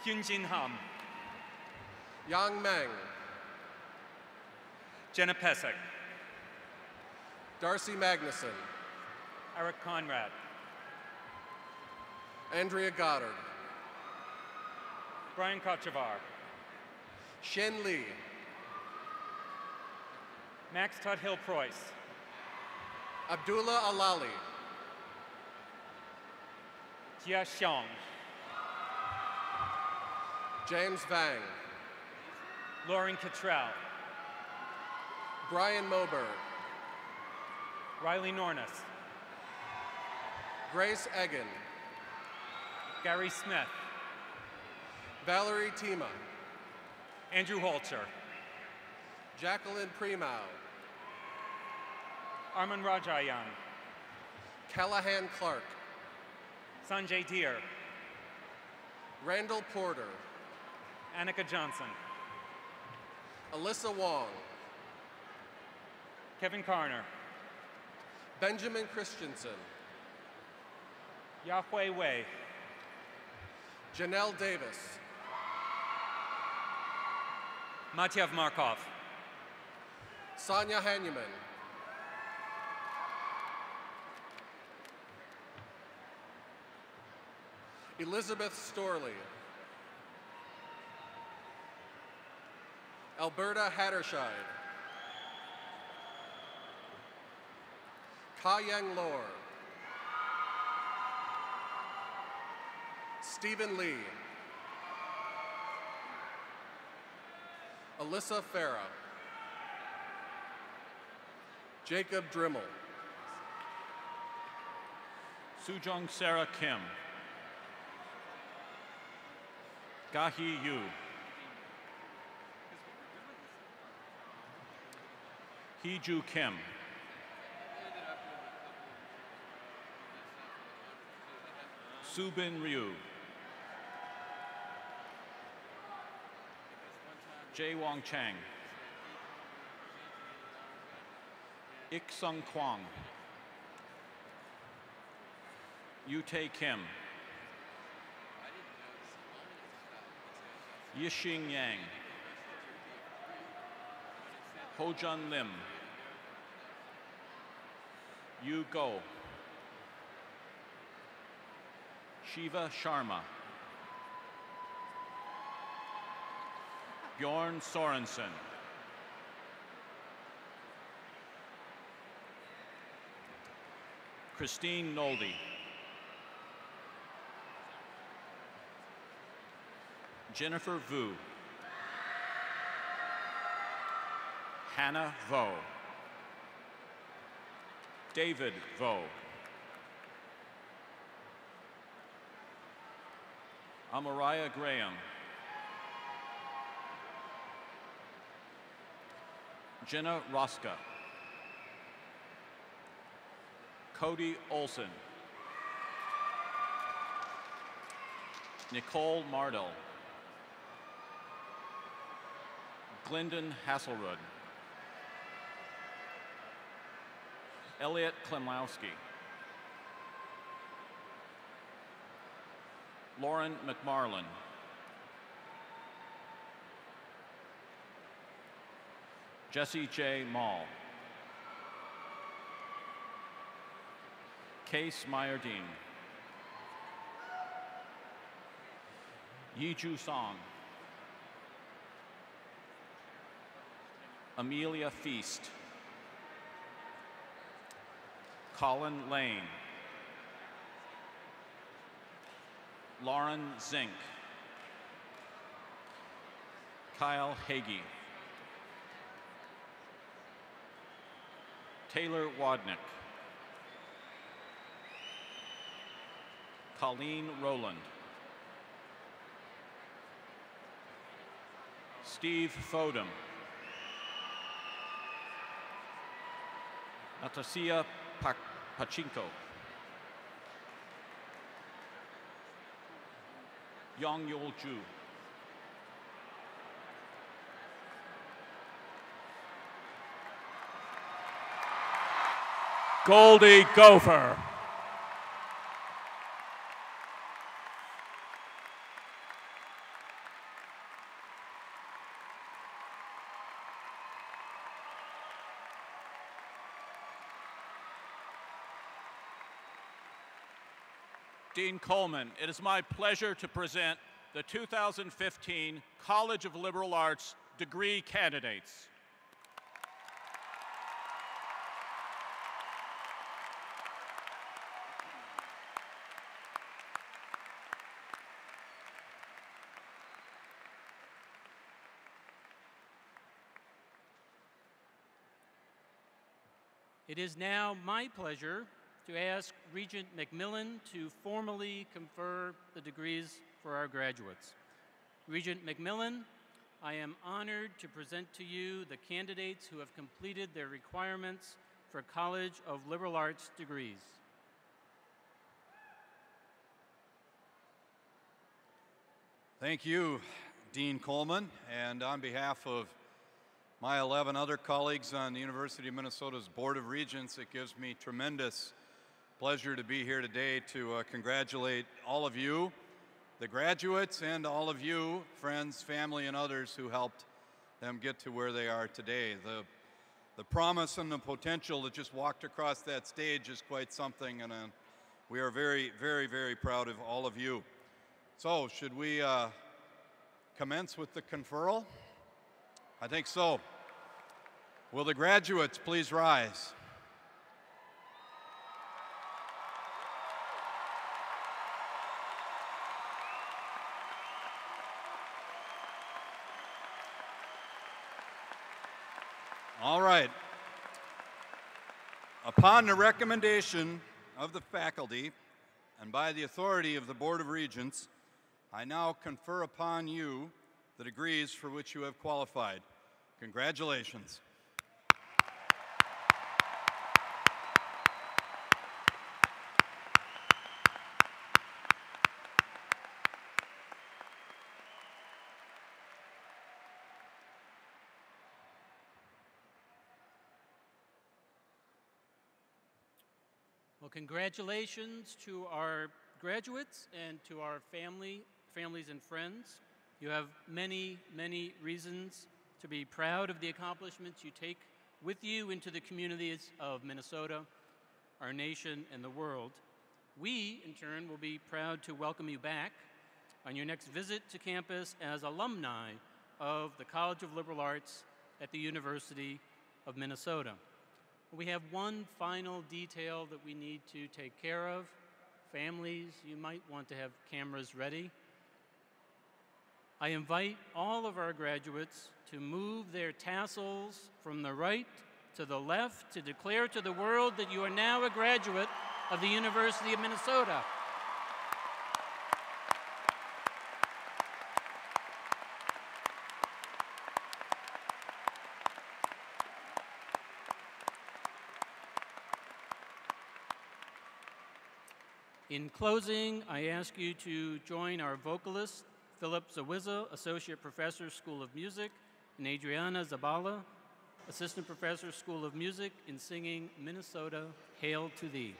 Hyunjin Ham. Yang Meng. Jenna Pesek. Darcy Magnuson. Eric Conrad. Andrea Goddard. Brian Kochevar. Shen Li. Max Tuthill Preuss. Abdullah Alali. Jia Xiong. James Vang. Lauren Cottrell. Brian Moberg. Riley Nornis. Grace Egan. Gary Smith. Valerie Tima. Andrew Holcher. Jacqueline Primau. Arman Rajayan. Callahan Clark. Sanjay Deer. Randall Porter. Annika Johnson. Alyssa Wong. Kevin Carner. Benjamin Christensen. Yahweh Wei. Janelle Davis. Matyev Markov. Sonia Hanuman. Elizabeth Storley. Alberta Hattershide. Ka-Yang Lor. Stephen Lee. Alyssa Farah. Jacob Drimmel. Sujong Sarah Kim. Gahi Yu. Heeju Kim. Subin Ryu. Jae Wong Chang. Ik Sung Kwang. Yute Kim. Yixing Yang. Hojun Lim. Yu Go. Shiva Sharma. Bjorn Sorensen. Christine Nolde. Jennifer Vu. Hannah Vo. David Vo. Amariah Graham. Jenna Roska. Cody Olson. Nicole Mardell. Glendon Hasselrud. Elliot Klemlowski. Lauren McMarlin. Jesse J. Mall. Case Meyerdeen. Yiju Song. Amelia Feast. Colin Lane. Lauren Zink. Kyle Hagee. Taylor Wadnick. Colleen Rowland. Steve Fodem. Natasia Pachinko. Yong Yol Ju. Goldie Gopher. Dean Coleman, it is my pleasure to present the 2015 College of Liberal Arts degree candidates. It is now my pleasure to ask Regent McMillan to formally confer the degrees for our graduates. Regent McMillan, I am honored to present to you the candidates who have completed their requirements for College of Liberal Arts degrees. Thank you, Dean Coleman, and on behalf of my 11 other colleagues on the University of Minnesota's Board of Regents, it gives me tremendous pleasure to be here today to congratulate all of you, the graduates, and all of you, friends, family, and others who helped them get to where they are today. The promise and the potential that just walked across that stage is quite something, and we are very, very, very proud of all of you. So, should we commence with the conferral? I think so. Will the graduates please rise? All right. Upon the recommendation of the faculty and by the authority of the Board of Regents, I now confer upon you the degrees for which you have qualified. Congratulations. Well, congratulations to our graduates and to our families and friends. You have many, many reasons to be proud of the accomplishments you take with you into the communities of Minnesota, our nation, and the world. We, in turn, will be proud to welcome you back on your next visit to campus as alumni of the College of Liberal Arts at the University of Minnesota. We have one final detail that we need to take care of. Families, you might want to have cameras ready. I invite all of our graduates to move their tassels from the right to the left to declare to the world that you are now a graduate of the University of Minnesota. In closing, I ask you to join our vocalist, Philip Zawiza, Associate Professor, School of Music, and Adriana Zabala, Assistant Professor, School of Music, in singing Minnesota, Hail to Thee.